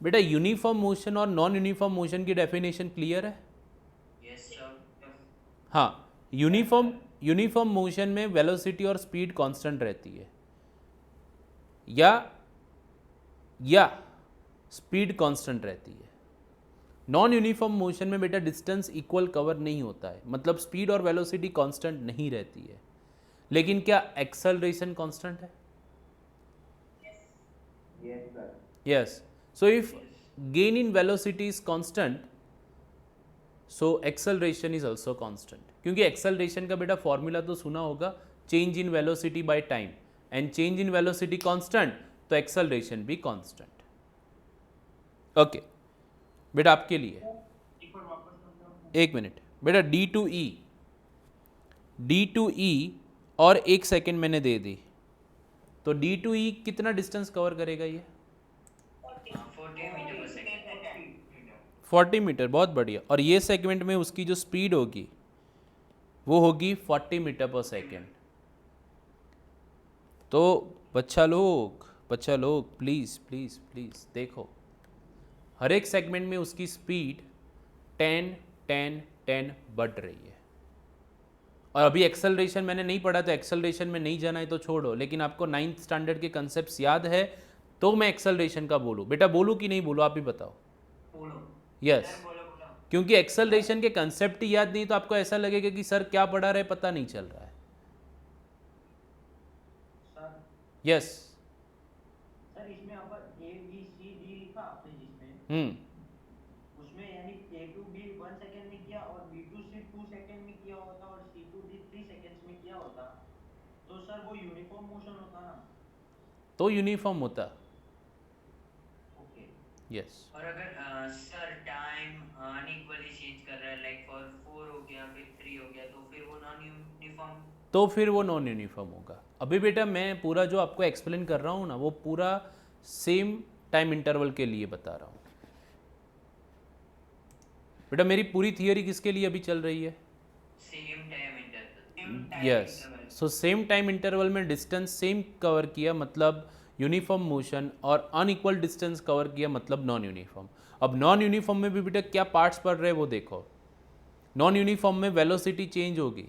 बेटा, यूनिफॉर्म मोशन और नॉन यूनिफॉर्म मोशन की डेफिनेशन क्लियर है? Yes sir. हाँ, यूनिफॉर्म मोशन में वेलोसिटी और स्पीड कांस्टेंट रहती है या स्पीड कांस्टेंट रहती है. नॉन यूनिफॉर्म मोशन में बेटा डिस्टेंस इक्वल कवर नहीं होता है, मतलब स्पीड और वेलोसिटी कांस्टेंट नहीं रहती है. लेकिन क्या एक्सेलरेशन कांस्टेंट है? Yes. So if gain in velocity is constant, so acceleration is also constant. क्योंकि एक्सेलरेशन का बेटा फॉर्मूला तो सुना होगा, change in velocity bye time, and change in velocity constant तो एक्सेलरेशन भी कांस्टेंट. ओके बेटा, आपके लिए एक मिनट बेटा. D2E और 1 सेकेंड मैंने दे दी, तो D2E कितना डिस्टेंस कवर करेगा? ये 40 मीटर पर सेकेंड. 40 मीटर. बहुत बढ़िया. और ये सेगमेंट में उसकी जो स्पीड होगी वो होगी 40 मीटर पर सेकेंड. तो बच्चा लोग प्लीज़ देखो, हर एक सेगमेंट में उसकी स्पीड 10 बढ़ रही है. और अभी एक्सेलरेशन मैंने नहीं पढ़ा, तो एक्सेलरेशन में नहीं जाना है तो छोड़ो, लेकिन आपको 9th स्टैंडर्ड के कंसेप्ट याद है तो मैं एक्सेलरेशन का बोलूँ बेटा? बोलूँ कि नहीं बोलूँ, आप ही बताओ. यस, क्योंकि एक्सेलरेशन के कंसेप्ट ही याद नहीं तो आपको ऐसा लगेगा कि सर क्या पढ़ा रहे पता नहीं चल रहा है. यस सर इसमें अपन ए बी सी डी लिखा आपने जिसमें, उसमें यानी ए टू बी 1 सेकंड में किया और बी टू सी 2 सेकंड में किया होता और सी टू डी 3 सेकंड्स में किया होता, तो सर वो यूनिफॉर्म मोशन होता ना? तो यूनिफॉर्म होता. ओके. यस. और अगर सर टाइम अनइक्वली चेंज कर रहा है, लाइक फॉर 4 हो गया फिर 3 हो गया, तो फिर वो नॉन यूनिफॉर्म. तो फिर वो नॉन यूनिफॉर्म होगा. अभी बेटा मैं पूरा जो आपको एक्सप्लेन कर रहा हूँ ना, वो पूरा सेम टाइम इंटरवल के लिए बता रहा हूँ बेटा. मेरी पूरी थियरी किसके लिए अभी चल रही है? Same time interval. time yes, interval. So same time interval में डिस्टेंस सेम कवर किया मतलब यूनिफॉर्म मोशन, और अनइक्वल डिस्टेंस कवर किया मतलब नॉन यूनिफॉर्म। अब नॉन यूनिफॉर्म में भी बेटा क्या पार्ट्स पढ़ रहे हैं वो देखो। नॉन यूनिफॉर्म में वेलोसिटी चेंज होगी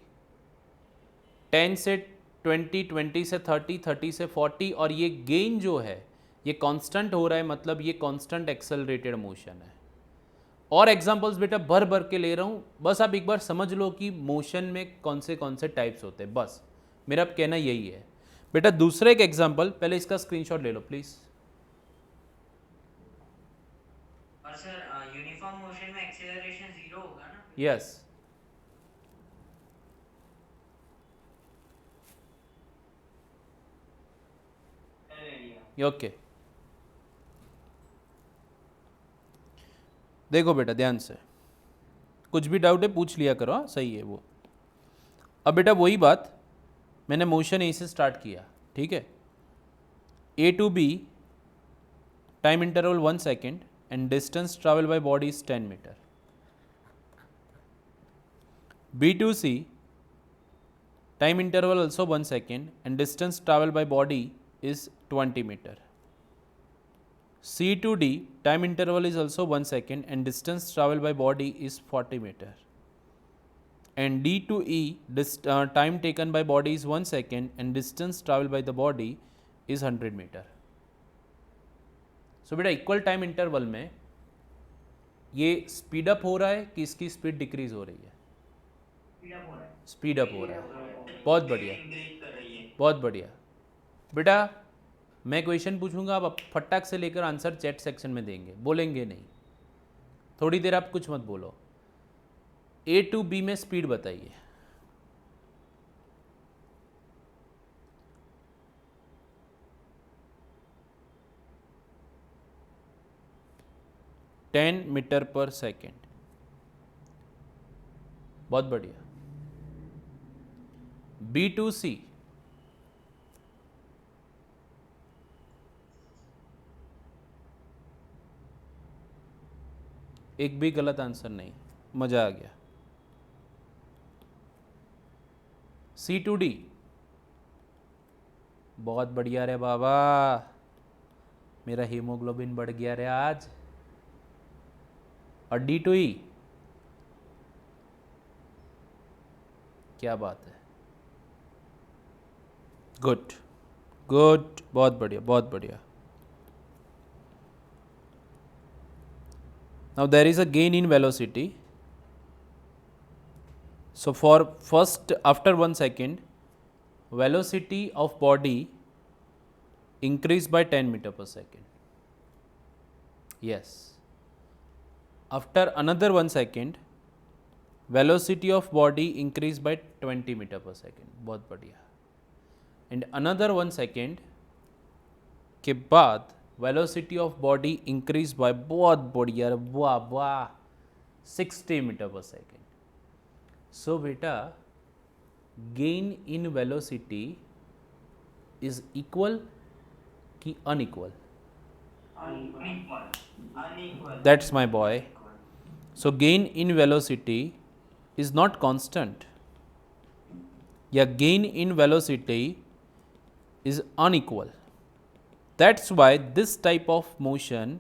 10 से 20, 20 से 30, 30 से 40, और ये गेन जो है ये कांस्टेंट हो रहा है मतलब ये कांस्टेंट एक्सेलरेटेड मोशन है। और एग्जांपल्स बेटा भर भर के ले रहा हूँ, बस आप एक बार समझ लो कि मोशन में कौन से टाइप्स होते हैं, बस मेरा कहना यही है। बेटा दूसरा एक एग्जांपल, पहले इसका स्क्रीनशॉट ले लो प्लीज़। और सर यूनिफॉर्म मोशन में एक्सेलरेशन 0 होगा ना? यस, ओके देखो बेटा ध्यान से, कुछ भी डाउट है पूछ लिया करो, हाँ सही है वो। अब बेटा वही बात, मैंने मोशन ए से स्टार्ट किया, ठीक है, A to B time interval 1 second and distance travel by body is 10 metre. B to C time interval also 1 second and distance traveled by body is 20 meter. C to D time interval is also 1 second and distance traveled by body is 40 meter. And D to E time taken by body is 1 second and distance traveled by the body is 100 meter. So बेटा equal time interval में ये speed up हो रहा है कि इसकी speed decrease हो रही है? स्पीड अप हो रहा है। बहुत बढ़िया, बहुत बढ़िया। बेटा मैं क्वेश्चन पूछूंगा, आप फटाक से लेकर आंसर चैट सेक्शन में देंगे, बोलेंगे नहीं, थोड़ी देर आप कुछ मत बोलो। ए टू बी में स्पीड बताइए। टेन मीटर पर सेकेंड, बहुत बढ़िया। बी टू सी एक भी गलत आंसर नहीं, मजा आ गया। सी टू डी बहुत बढ़िया रे बाबा, मेरा हीमोग्लोबिन बढ़ गया रे आज। और डी टू ई क्या बात है, गुड गुड, बहुत बढ़िया बहुत बढ़िया। Now there is a gain in velocity. So for first after 1 second, velocity of body increase by 10 meter per second. Yes. After another 1 second, velocity of body increase by 20 meter per second. बहुत बढ़िया। And another 1 second के बाद velocity of body increase by, बहुत बढ़िया, वाह वाह, 60 metre पर second. So बेटा gain in velocity is equal कि unequal? That's my boy. So gain in velocity is not constant, या gain in velocity is unequal. That's why this type of motion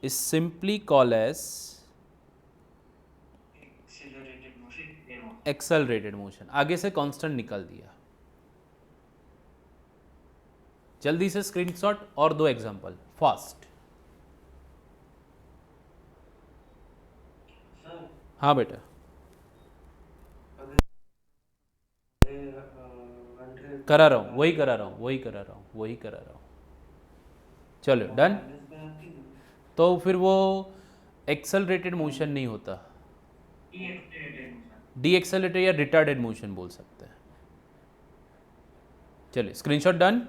is simply called as accelerated motion. आगे से constant निकाल दिया। जल्दी से screenshot और दो एग्जांपल फास्ट। हाँ बेटा, करा रहा हूँ, वही करा रहा हूँ। चलो डन। तो फिर वो एक्सेलरेटेड मोशन नहीं होता, डी एक्सेलरेटेड या रिटार्डेड मोशन बोल सकते हैं। चलिए स्क्रीनशॉट डन।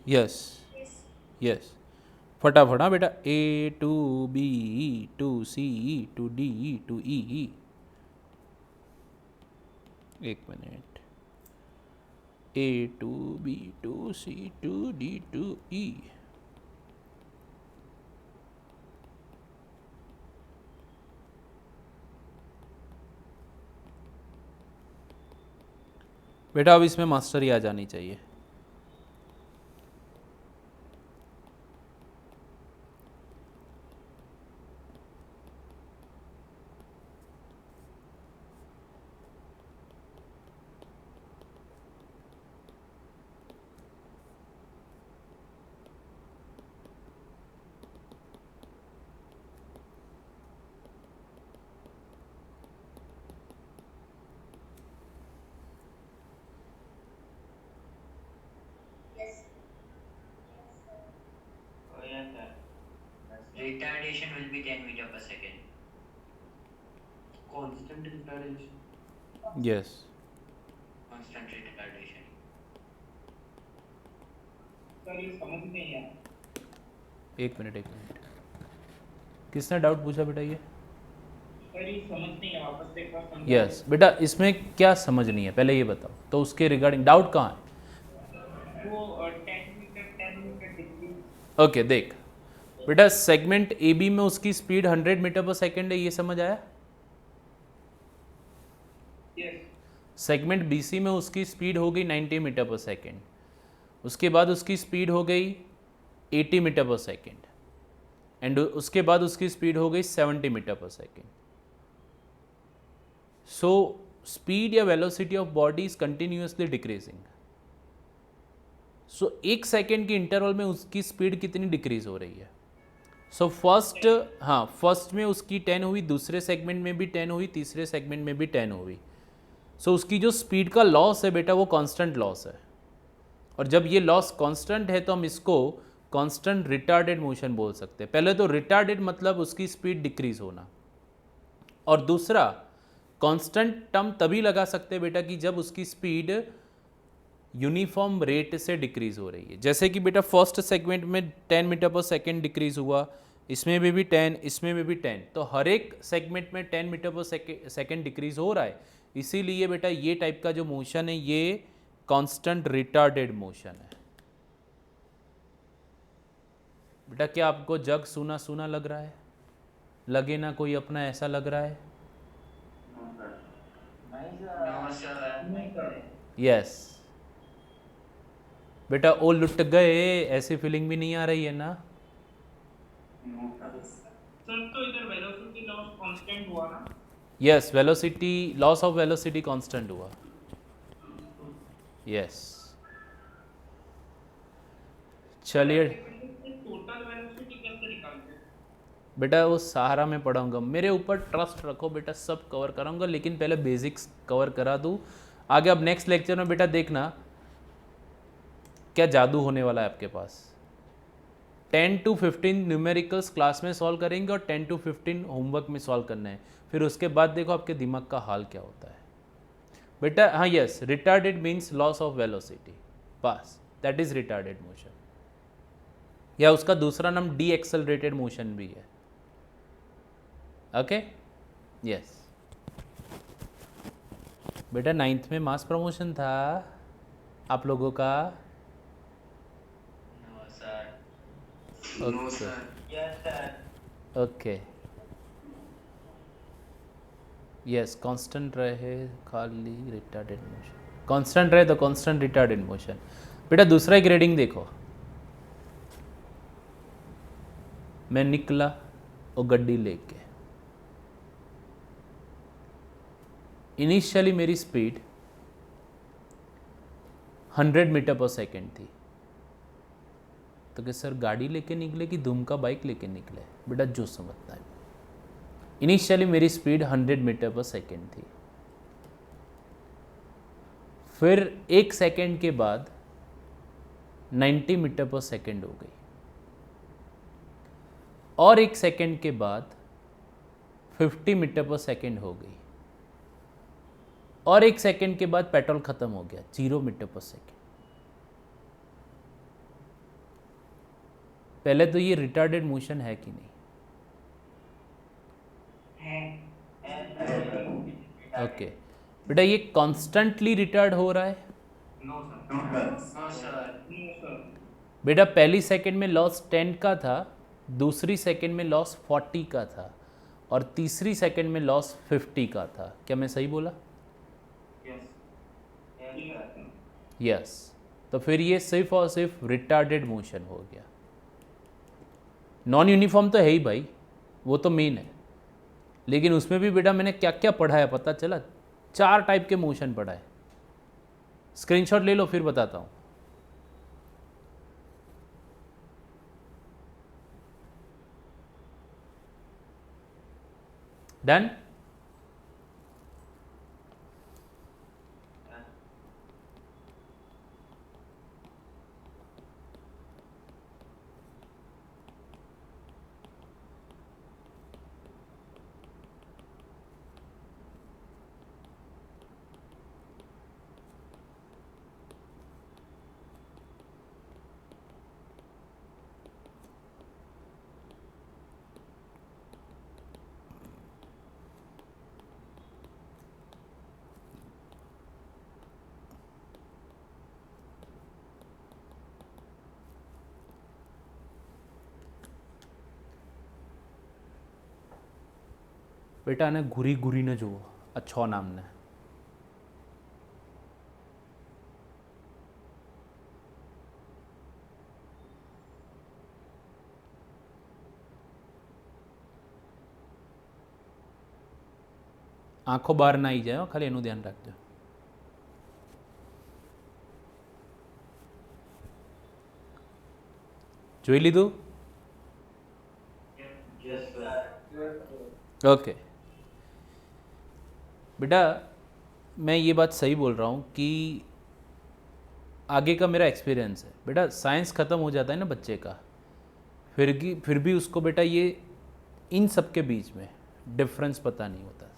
यस यस, फटाफट। हाँ बेटा, A to B to C to D to E. एक minute, A to B to C to D to E. बेटा अब इसमें मास्टरी आ जानी चाहिए। Oh yes sir. Retardation will be 10 meter per second. Constant retardation. Yes Constant retardation. Sir ये समझ नहीं आया। एक मिनट किसने डाउट पूछा बेटा ये? सर ये समझ नहीं है, वापस से एक बार समझाइए। यस बेटा इसमें क्या समझ नहीं है पहले ये बताओ, तो उसके रिगार्डिंग डाउट कहाँ है? वो 10 मीटर डिग्री। ओके देख बेटा सेगमेंट ए बी में उसकी स्पीड 100 मीटर पर सेकेंड है, ये समझ आया? यस सेगमेंट बी सी में उसकी स्पीड हो गई 90 मीटर पर सेकेंड, उसके बाद उसकी स्पीड हो गई 80 मीटर पर सेकेंड एंड उसके बाद उसकी स्पीड हो गई 70 मीटर पर सेकेंड। सो स्पीड या velocity of body is continuously decreasing. सो एक सेकेंड के इंटरवल में उसकी स्पीड कितनी डिक्रीज हो रही है? सो फर्स्ट में उसकी 10 हुई, दूसरे सेगमेंट में भी 10 हुई, तीसरे सेगमेंट में भी 10 हुई। सो उसकी जो स्पीड का लॉस है बेटा वो कांस्टेंट लॉस है, और जब ये लॉस कांस्टेंट है तो हम इसको कांस्टेंट रिटार्डेड मोशन बोल सकते हैं। पहले तो रिटार्डेड मतलब उसकी स्पीड डिक्रीज होना, और दूसरा कांस्टेंट टर्म तभी लगा सकते हैं बेटा कि जब उसकी स्पीड यूनिफॉर्म रेट से डिक्रीज हो रही है। जैसे कि बेटा फर्स्ट सेगमेंट में 10 मीटर पर सेकेंड डिक्रीज हुआ, इसमें भी 10, इसमें भी 10, तो हर एक सेगमेंट में 10 मीटर पर सेकेंड डिक्रीज हो रहा है। इसीलिए बेटा ये टाइप का जो मोशन है ये कांस्टेंट रिटार्डेड मोशन है। बेटा क्या आपको जग सूना सूना लग रहा है? लगे ना कोई अपना ऐसा लग रहा है? No sir. यस बेटा ओ लुट गए, ऐसी फीलिंग भी नहीं आ रही है ना? सर तो इधर वेलोसिटी लॉस कांस्टेंट हुआ ना? Yes velocity loss of velocity constant हुआ। यस चलिए टोटल वेलोसिटी कैसे निकालते हैं? बेटा वो सहारा में पढ़ाऊंगा, मेरे ऊपर ट्रस्ट रखो बेटा, सब कवर कराऊंगा, लेकिन पहले बेसिक्स कवर करा दूँ आगे। अब नेक्स्ट लेक्चर में बेटा देखना क्या जादू होने वाला है आपके पास। 10 to 15 न्यूमेरिकल्स क्लास में सॉल्व करेंगे और 10 to 15 होमवर्क में सॉल्व करना है। फिर उसके बाद देखो आपके दिमाग का हाल क्या होता है बेटा। हाँ yes retarded means loss of velocity, बस दैट इज रिटार्डेड मोशन, या उसका दूसरा नाम डी एक्सेलरेटेड मोशन भी है। ओके यस बेटा 9th में मास प्रमोशन था आप लोगों का। No sir. No sir. Yes sir. Okay yes constant रहे खाली रिटार्डेड मोशन, कांस्टेंट रहे तो कांस्टेंट रिटार्डेड मोशन। बेटा दूसरा ग्रेडिंग देखो, मैं निकला और गड्डी लेके, इनिशियली मेरी स्पीड 100 मीटर पर सेकेंड थी, तो कि सर गाड़ी लेके निकले कि धूम का बाइक लेके निकले? बेटा जो समझता है, इनिशियली मेरी स्पीड 100 मीटर पर सेकेंड थी, फिर एक सेकेंड के बाद 90 मीटर पर सेकेंड हो गई, और एक सेकेंड के बाद 50 मीटर पर सेकेंड हो गई, और एक सेकेंड के बाद पेट्रोल खत्म हो गया 0 मीटर पर सेकेंड। पहले तो ये रिटार्डेड मोशन है कि नहीं? ओके बेटा ये कॉन्स्टेंटली रिटार्ड हो रहा है? No sir. No sir. No sir. बेटा पहली सेकंड में लॉस 10 का था, दूसरी सेकंड में लॉस 40 का था, और तीसरी सेकंड में लॉस 50 का था। क्या मैं सही बोला? यस। यस, तो फिर ये सिर्फ और सिर्फ रिटार्डेड मोशन हो गया। नॉन यूनिफॉर्म तो है ही भाई, वो तो मेन है, लेकिन उसमें भी बेटा मैंने क्या क्या पढ़ा है पता चला? 4 टाइप के मोशन पढ़ा है। स्क्रीनशॉट ले लो फिर बताता हूँ। डन? बेटा ने घुरी घुरी ने जो अच्छो नाम ने आँखों बहार ना आई जाए, खाली एनु ध्यान रखजो। જોઈ લીધું? ओके बेटा, मैं ये बात सही बोल रहा हूँ कि आगे का मेरा एक्सपीरियंस है बेटा। साइंस ख़त्म हो जाता है ना बच्चे का, फिर भी उसको बेटा ये इन सब के बीच में डिफरेंस पता नहीं होता।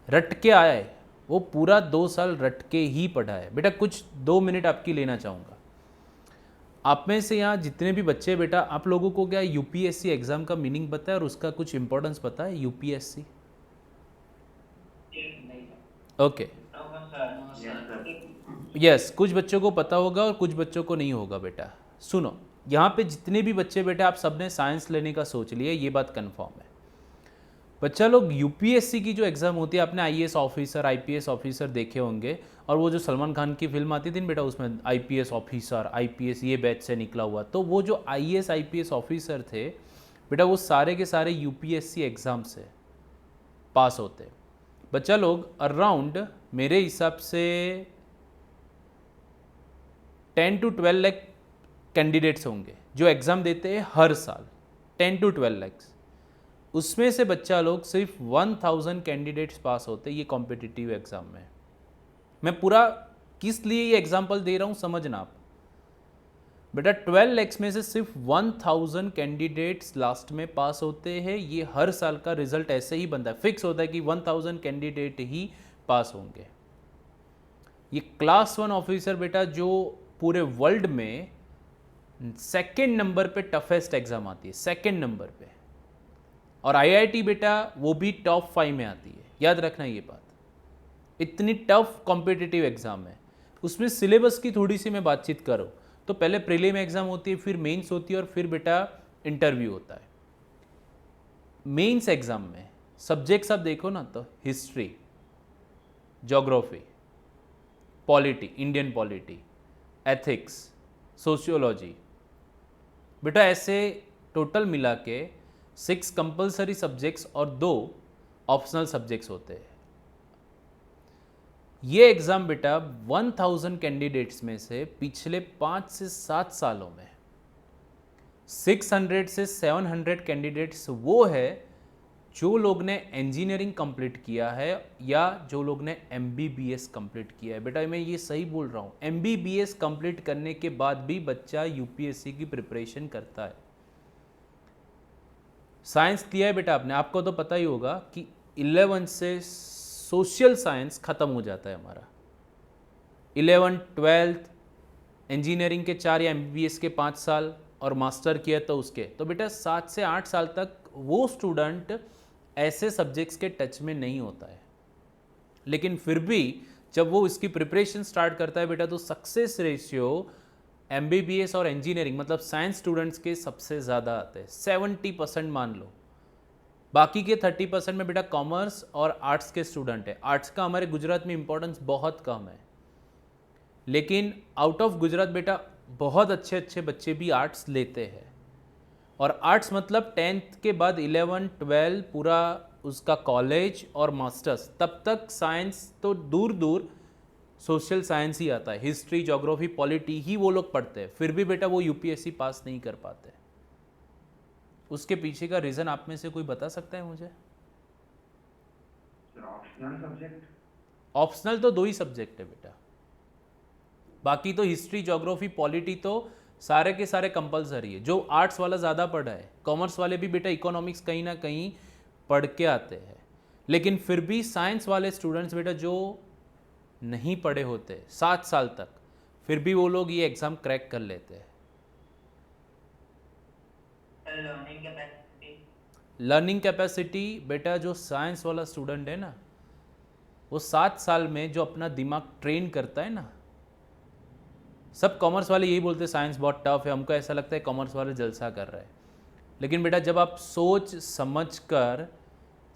रट के आया है वो, पूरा 2 साल रट के ही पढ़ा है बेटा। कुछ 2 मिनट आपकी लेना चाहूँगा। आप में से यहाँ जितने भी बच्चे बेटा, आप लोगों को क्या यूपीएससी एग्ज़ाम का मीनिंग पता है और उसका कुछ इंपॉर्टेंस पता है? यूपीएससी ओके, यस, कुछ बच्चों को पता होगा और कुछ बच्चों को नहीं होगा बेटा। सुनो, यहाँ पे जितने भी बच्चे बेटा, आप सबने साइंस लेने का सोच लिया, ये बात कंफर्म है। बच्चा लोग यूपीएससी की जो एग्ज़ाम होती है, आपने आईएएस ऑफिसर आईपीएस ऑफिसर देखे होंगे, और वो जो सलमान खान की फिल्म आती थी ना बेटा, उसमें आईपीएस ऑफिसर, आईपीएस ये बैच से निकला हुआ, तो वो जो आईएएस आईपीएस ऑफिसर थे बेटा, वो सारे के सारे यूपीएससी एग्ज़ाम से पास होते। बच्चा लोग अराउंड मेरे हिसाब से 10 to 12 लाख कैंडिडेट्स होंगे जो एग्ज़ाम देते हैं हर साल, 10 to 12 लाख। उसमें से बच्चा लोग सिर्फ 1000 कैंडिडेट्स पास होते ये कॉम्पिटिटिव एग्ज़ाम में। मैं पूरा किस लिए ये एग्जांपल दे रहा हूँ समझना आप बेटा। 12 लाख में से सिर्फ 1000 कैंडिडेट्स लास्ट में पास होते हैं। ये हर साल का रिजल्ट ऐसे ही बनता है, फिक्स होता है कि 1000 कैंडिडेट ही पास होंगे। ये क्लास 1 ऑफिसर बेटा, जो पूरे वर्ल्ड में 2nd नंबर पे टफेस्ट एग्जाम आती है, 2nd नंबर पे। और आईआईटी बेटा वो भी टॉप 5 में आती है, याद रखना ये बात। इतनी टफ कॉम्पिटिटिव एग्जाम है। उसमें सिलेबस की थोड़ी सी मैं बातचीत करूँ तो पहले प्रीलिम एग्जाम होती है, फिर मेंस होती है, और फिर बेटा इंटरव्यू होता है। मेंस एग्जाम में सब्जेक्ट्स आप देखो ना, तो history, geography, polity, Indian polity, ethics, sociology बेटा, ऐसे टोटल मिला के 6 कंपलसरी सब्जेक्ट्स और 2 ऑप्शनल सब्जेक्ट्स होते हैं। ये एग्ज़ाम बेटा 1000 कैंडिडेट्स में से पिछले 5 से 7 सालों में 600 से 700 कैंडिडेट्स वो है जो लोग ने इंजीनियरिंग कंप्लीट किया है या जो लोग ने एमबीबीएस कंप्लीट किया है। बेटा मैं ये सही बोल रहा हूँ, एमबीबीएस कंप्लीट करने के बाद भी बच्चा यूपीएससी की प्रिपरेशन करता है। साइंस किया है बेटा आपने, आपको तो पता ही होगा कि 11 से सोशल साइंस ख़त्म हो जाता है हमारा। 11, 12th इंजीनियरिंग के 4 या एमबीबीएस के 5 साल, और मास्टर किया तो उसके, तो बेटा 7 से 8 साल तक वो स्टूडेंट ऐसे सब्जेक्ट्स के टच में नहीं होता है। लेकिन फिर भी जब वो इसकी प्रिपरेशन स्टार्ट करता है बेटा, तो सक्सेस रेशियो एमबीबीएस और इंजीनियरिंग मतलब साइंस स्टूडेंट्स के सबसे ज़्यादा आते हैं। 70% मान लो, बाकी के 30% में बेटा कॉमर्स और आर्ट्स के स्टूडेंट है। आर्ट्स का हमारे गुजरात में इंपॉर्टेंस बहुत कम है। लेकिन आउट ऑफ गुजरात बेटा बहुत अच्छे अच्छे बच्चे भी आर्ट्स लेते हैं। और आर्ट्स मतलब 10th के बाद 11, 12 पूरा उसका कॉलेज और मास्टर्स, तब तक साइंस तो दूर दूर सोशल साइंस ही आता है, हिस्ट्री, ज्योग्राफी, पॉलिटी ही वो लोग पढ़ते हैं, फिर भी बेटा वो यूपीएससी पास नहीं कर पाते। उसके पीछे का रीज़न आप में से कोई बता सकता है मुझे? ऑप्शनल सब्जेक्ट, ऑप्शनल तो 2 ही सब्जेक्ट है बेटा, बाकी तो हिस्ट्री, ज्योग्राफी, पॉलिटी तो सारे के सारे कंपलसरी है। जो आर्ट्स वाला ज़्यादा पढ़ा है, कॉमर्स वाले भी बेटा इकोनॉमिक्स कहीं ना कहीं पढ़ के आते हैं, लेकिन फिर भी साइंस वाले स्टूडेंट्स बेटा जो नहीं पढ़े होते 7 साल तक, फिर भी वो लोग ये एग्ज़ाम क्रैक कर लेते हैं। लर्निंग कैपेसिटी, लर्निंग कैपेसिटी बेटा जो साइंस वाला स्टूडेंट है ना, वो 7 साल में जो अपना दिमाग ट्रेन करता है ना, सब कॉमर्स वाले यही बोलते हैं साइंस बहुत टफ है, हमको ऐसा लगता है कॉमर्स वाले जलसा कर रहे हैं, लेकिन बेटा जब आप सोच समझ कर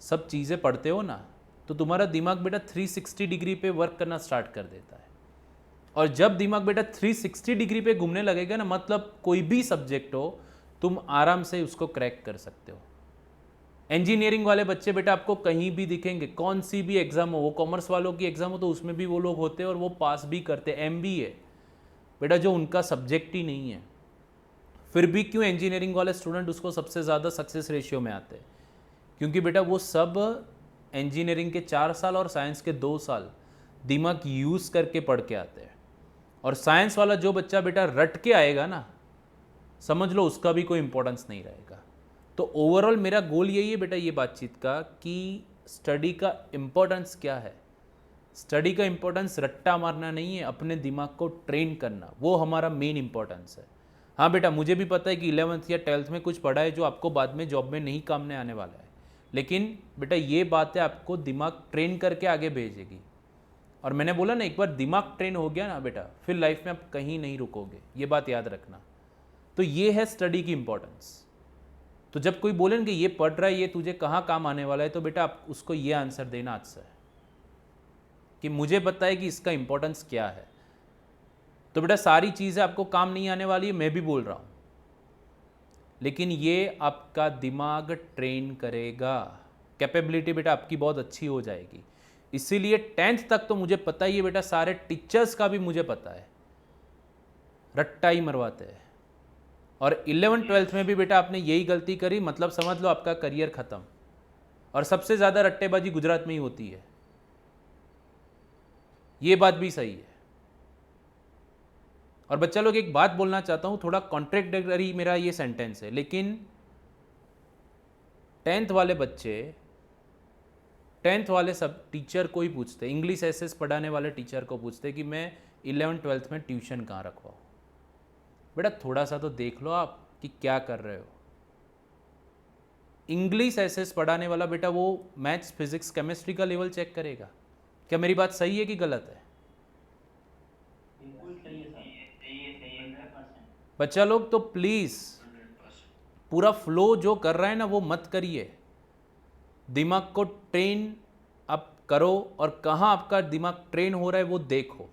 सब चीज़ें पढ़ते हो ना, तो तुम्हारा दिमाग बेटा 360 डिग्री पे वर्क करना स्टार्ट कर देता है। और जब दिमाग बेटा 360 डिग्री पे घूमने लगेगा ना, मतलब कोई भी सब्जेक्ट हो तुम आराम से उसको क्रैक कर सकते हो। इंजीनियरिंग वाले बच्चे बेटा आपको कहीं भी दिखेंगे, कौन सी भी एग्ज़ाम हो, वो कॉमर्स वालों की एग्ज़ाम हो तो उसमें भी वो लोग होते हैं और वो पास भी करते हैं। MBA बेटा जो उनका सब्जेक्ट ही नहीं है, फिर भी क्यों इंजीनियरिंग वाले स्टूडेंट उसको सबसे ज़्यादा सक्सेस रेशियो में आते हैं? क्योंकि बेटा वो सब इंजीनियरिंग के 4 साल और साइंस के 2 साल दिमाग यूज़ करके पढ़ के आते हैं। और साइंस वाला जो बच्चा बेटा रट के आएगा ना, समझ लो उसका भी कोई इंपॉर्टेंस नहीं रहेगा। तो ओवरऑल मेरा गोल यही है बेटा ये बातचीत का कि स्टडी का इम्पोर्टेंस क्या है। स्टडी का इम्पोर्टेंस रट्टा मारना नहीं है, अपने दिमाग को ट्रेन करना, वो हमारा मेन इंपॉर्टेंस है। हाँ बेटा मुझे भी पता है कि 11th या 12th में कुछ पढ़ा है जो आपको बाद में जॉब में नहीं काम में आने वाला है, लेकिन बेटा ये बातें आपको दिमाग ट्रेन करके आगे भेजेगी। और मैंने बोला ना, एक बार दिमाग ट्रेन हो गया ना बेटा, फिर लाइफ में आप कहीं नहीं रुकोगे, ये बात याद रखना। तो ये है स्टडी की इम्पोर्टेंस। तो जब कोई बोले कि ये पढ़ रहा है, ये तुझे कहाँ काम आने वाला है, तो बेटा आप उसको ये आंसर देना आज से कि मुझे पता है कि इसका इम्पोर्टेंस क्या है। तो बेटा सारी चीज़ें आपको काम नहीं आने वाली है, मैं भी बोल रहा हूँ, लेकिन ये आपका दिमाग ट्रेन करेगा, कैपेबिलिटी बेटा आपकी बहुत अच्छी हो जाएगी। इसीलिए 10th तक तो मुझे पता ही है बेटा, सारे टीचर्स का भी मुझे पता है रट्टा ही मरवाते हैं। और 11th 12th में भी बेटा आपने यही गलती करी, मतलब समझ लो आपका करियर ख़त्म। और सबसे ज़्यादा रट्टेबाजी गुजरात में ही होती है, ये बात भी सही है। और बच्चा लोग एक बात बोलना चाहता हूँ, थोड़ा कॉन्ट्रडिक्टरी मेरा ये सेंटेंस है, लेकिन 10th वाले बच्चे, 10th वाले सब टीचर को ही पूछते, इंग्लिश SS पढ़ाने वाले टीचर को पूछते कि मैं 11th 12th में ट्यूशन कहाँ रखवाऊँ। बेटा थोड़ा सा तो देख लो आप कि क्या कर रहे हो। इंग्लिश SS पढ़ाने वाला बेटा वो मैथ्स, फिजिक्स, केमिस्ट्री का लेवल चेक करेगा। क्या मेरी बात सही है कि गलत है? बिल्कुल सही है सर, सही है 100%। बच्चा लोग तो प्लीज़ पूरा फ्लो जो कर रहा है ना वो मत करिए, दिमाग को ट्रेन आप करो, और कहाँ आपका दिमाग ट्रेन हो रहा है वो देखो।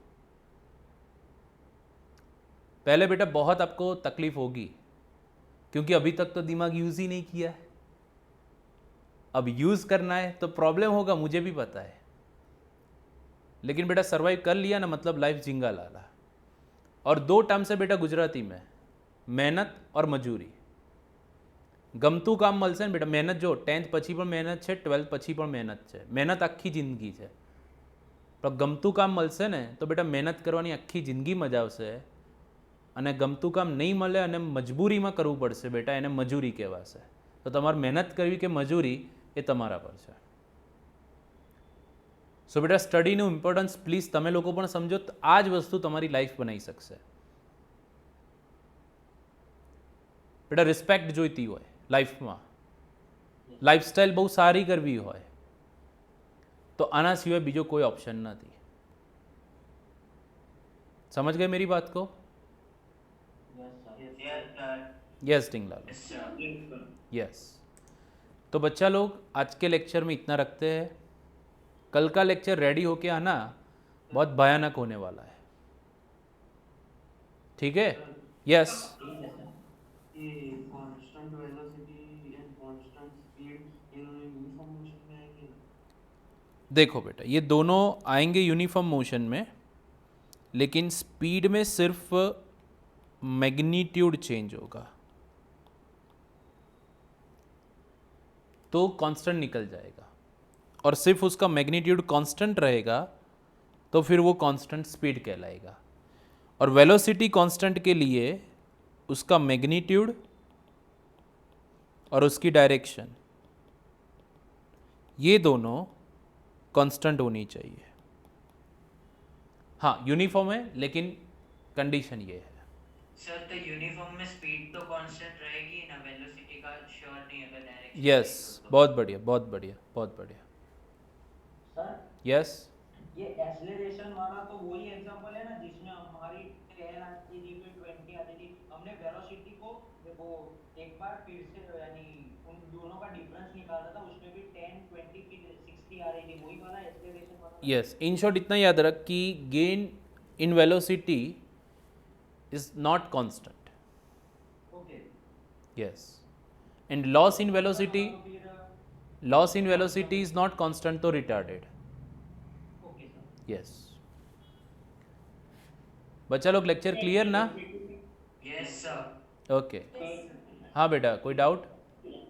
पहले बेटा बहुत आपको तकलीफ होगी, क्योंकि अभी तक तो दिमाग यूज़ ही नहीं किया है, अब यूज़ करना है तो प्रॉब्लम होगा, मुझे भी पता है, लेकिन बेटा सर्वाइव कर लिया ना, मतलब लाइफ जिंगा लाला। और 2 टर्म्स है बेटा गुजराती में, मेहनत और मजूरी। ગમતું કામ મળશે ને બેટા, મહેનત જો 10th પછી પણ મહેનત છે, 12th પછી પણ મહેનત છે, મહેનત આખી જિંદગી છે, પણ ગમતું કામ મળશે ને તો બેટા મહેનત કરવાની આખી જિંદગી મજા આવશે। અને ગમતું કામ નહીં મળે અને મજબૂરીમાં કરવું પડશે બેટા, એને મજૂરી કહેવાશે। તો તમારે મહેનત કરવી કે મજૂરી એ તમારા પર છે। સો બેટા સ્ટડીનું ઇમ્પોર્ટન્સ પ્લીઝ તમે લોકો પણ સમજો, આ જ વસ્તુ તમારી લાઈફ બનાવી શકશે। બેટા રિસ્પેક્ટ જોઈતી હોય લાઈફમાં, લાઈફસ્ટાઈલ બહુ સારી કરવી હોય તો આના સિવાય બીજો કોઈ ઓપ્શન નથી। समझ गए मेरी बात को? Yes Tinglal, yes. तो बच्चा लोग आज के लेक्चर में इतना रखते हैं, कल का लेक्चर रेडी होके आना, बहुत भयानक होने वाला है। ठीक है, यस। ठीक है सर। ये constant velocity and constant speed ये दोनों यूनिफॉर्म मोशन में आएंगे ना? देखो बेटा, ये दोनों आएंगे यूनिफॉर्म मोशन में, लेकिन स्पीड में सिर्फ मैग्नीट्यूड चेंज होगा, तो कांस्टेंट निकल जाएगा। और सिर्फ उसका मैग्नीट्यूड कांस्टेंट रहेगा तो फिर वो कांस्टेंट स्पीड कहलाएगा। और वेलोसिटी कांस्टेंट के लिए उसका मैग्नीट्यूड और उसकी डायरेक्शन ये दोनों कांस्टेंट होनी चाहिए। हाँ, यूनिफॉर्म है, लेकिन कंडीशन ये है। सर तो यूनिफॉर्म में स्पीड तो कांस्टेंट रहेगी ना, वेलोसिटी का श्योर नहीं अगर डायरेक्शन यस, बहुत बढ़िया, बहुत बढ़िया, बहुत बढ़िया। सर यस, ये एक्सेलरेशन वाला तो वही एग्जांपल है ना जिसमें हमारी 10 आती थी फिर 20 आती थी, हमने वेलोसिटी को वो एक बार फिर से यानी उन दोनों का डिफरेंस निकाला था, उसमें भी 10 20 फिर 60 आ रही थी, वही वाला एक्सेलरेशन वाला। यस, इन शॉर्ट इतना याद रख कि gain in velocity is not constant. Okay. Yes, and loss in velocity, फिर loss in velocity is not constant, तो रिटार्डेड। Okay sir. यस, बच्चा लोग लेक्चर क्लियर ना? Yes sir. ओके, हाँ बेटा, कोई डाउट?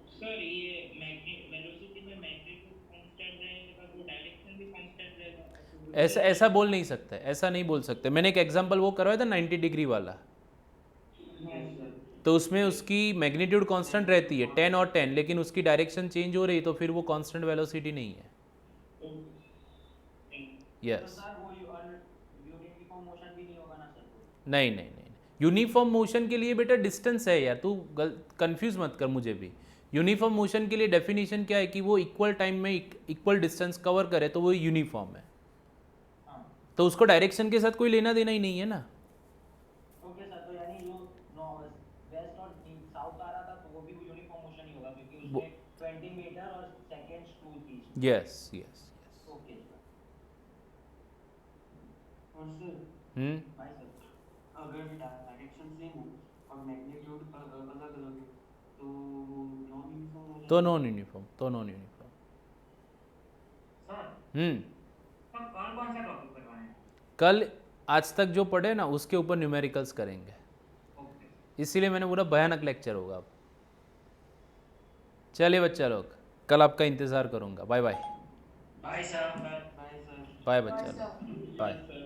सर ये मैग्नेट वेलोसिटी में मैग्नीट्यूड कांस्टेंट रहेगा तो डायरेक्शन भी कांस्टेंट रहेगा? ऐसा ऐसा बोल नहीं सकते, ऐसा नहीं बोल सकते। मैंने एक एग्जांपल वो करवाया था 90 डिग्री वाला, तो उसमें उसकी मैग्नीट्यूड कांस्टेंट रहती है 10 और 10, लेकिन उसकी डायरेक्शन चेंज हो रही, तो फिर वो कांस्टेंट वेलोसिटी नहीं है। तो यस, सर वो यूनिफॉर्म मोशन भी नहीं होगा ना सर? नहीं नहीं नहीं, यूनिफॉर्म मोशन के लिए बेटा डिस्टेंस है यार, तू कंफ्यूज मत कर मुझे भी। यूनिफॉर्म मोशन के लिए डेफिनेशन क्या है कि वो इक्वल टाइम में इक्वल डिस्टेंस कवर करे, तो वो यूनिफॉर्म है। हाँ। तो उसको डायरेक्शन के साथ कोई लेना देना ही नहीं है ना। ओके सर, तो यानी जो वेस्ट और साउथ आ रहा था तो वो भी यूनिफॉर्म मोशन ही होगा क्योंकि उसमें 20 मीटर और सेकंड्स 2 थी। Yes yes yes. Okay sir. और सर भाई सर अगर डायरेक्शन सेम हो और मैग्नीट्यूड अलग अलग है तो नॉन यूनिफॉर्म हो तो नॉन यूनिफॉर्म, तो नॉन यूनिफॉर्म। सर कौन कौन सा टॉपिक करवाना है? कल आज तक जो पढ़े ना उसके ऊपर न्यूमेरिकल्स करेंगे, ओके। इसीलिए मैंने पूरा भयानक लेक्चर होगा अब। चलिए बच्चा लोग, कल आपका इंतज़ार करूँगा। Bye bye. Bye sir. Bye sir. Bye बच्चा लोग, बाय।